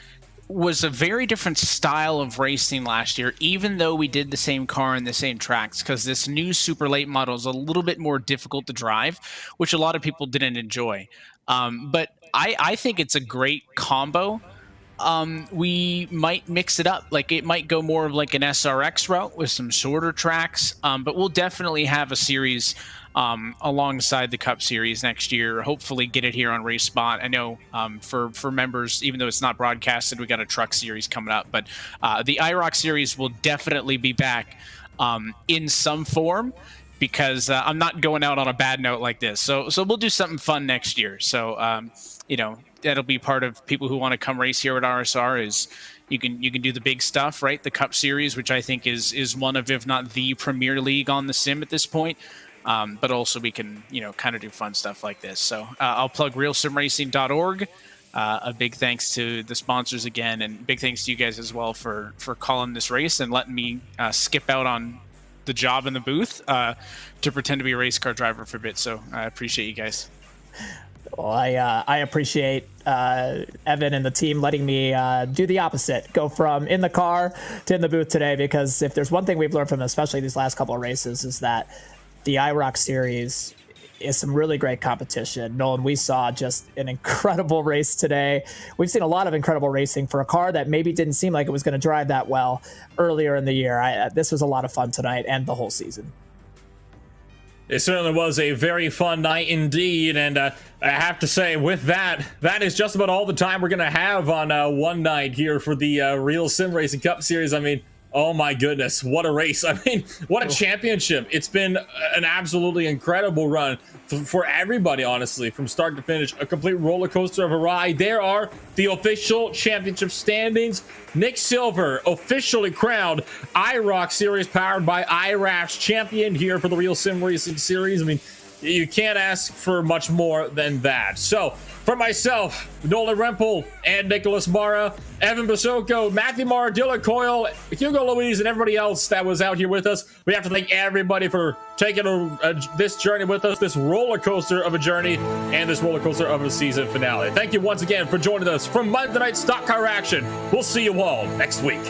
was a very different style of racing last year, even though we did the same car and the same tracks, because this new super late model is a little bit more difficult to drive, which a lot of people didn't enjoy. But I think it's a great combo. We might mix it up. Like, it might go more of like an SRX route with some shorter tracks, but we'll definitely have a series alongside the Cup Series next year. Hopefully get it here on RaceSpot. I know for members, even though it's not broadcasted, we got a truck series coming up, but the IROC series will definitely be back in some form, because I'm not going out on a bad note like this. So we'll do something fun next year. So that'll be part of people who want to come race here at RSR. Is you can do the big stuff, right? The Cup Series, which I think is one of, if not the premier league on the sim at this point. But also we can, kind of do fun stuff like this. So I'll plug RealSimRacing.org. A big thanks to the sponsors again, and big thanks to you guys as well for calling this race and letting me skip out on the job in the booth to pretend to be a race car driver for a bit. So I appreciate you guys. Well, I appreciate Evan and the team letting me do the opposite, go from in the car to in the booth today, because if there's one thing we've learned from especially these last couple of races, is that the IROC series is some really great competition. Nolan, we saw just an incredible race today. We've seen a lot of incredible racing for a car that maybe didn't seem like it was going to drive that well earlier in the year. This was a lot of fun tonight and the whole season. It certainly was a very fun night indeed, and I have to say, with that is just about all the time we're going to have on one night here for the Real Sim Racing Cup Series. I mean, oh my goodness, what a race. I mean, what a championship. It's been an absolutely incredible run for everybody, honestly, from start to finish. A complete roller coaster of a ride. There are the official championship standings. Nick Silver, officially crowned IROC Series powered by IRAPS champion here for the Real Sim Racing Series. I mean, you can't ask for much more than that. So, for myself, Nolan Rempel, and Nicholas Mara, Evan Basoko, Matthew Mara, Dylan Coyle, Hugo Louise, and everybody else that was out here with us, we have to thank everybody for taking this journey with us, this roller coaster of a journey, and this roller coaster of a season finale. Thank you once again for joining us from Monday Night Stock Car Action. We'll see you all next week.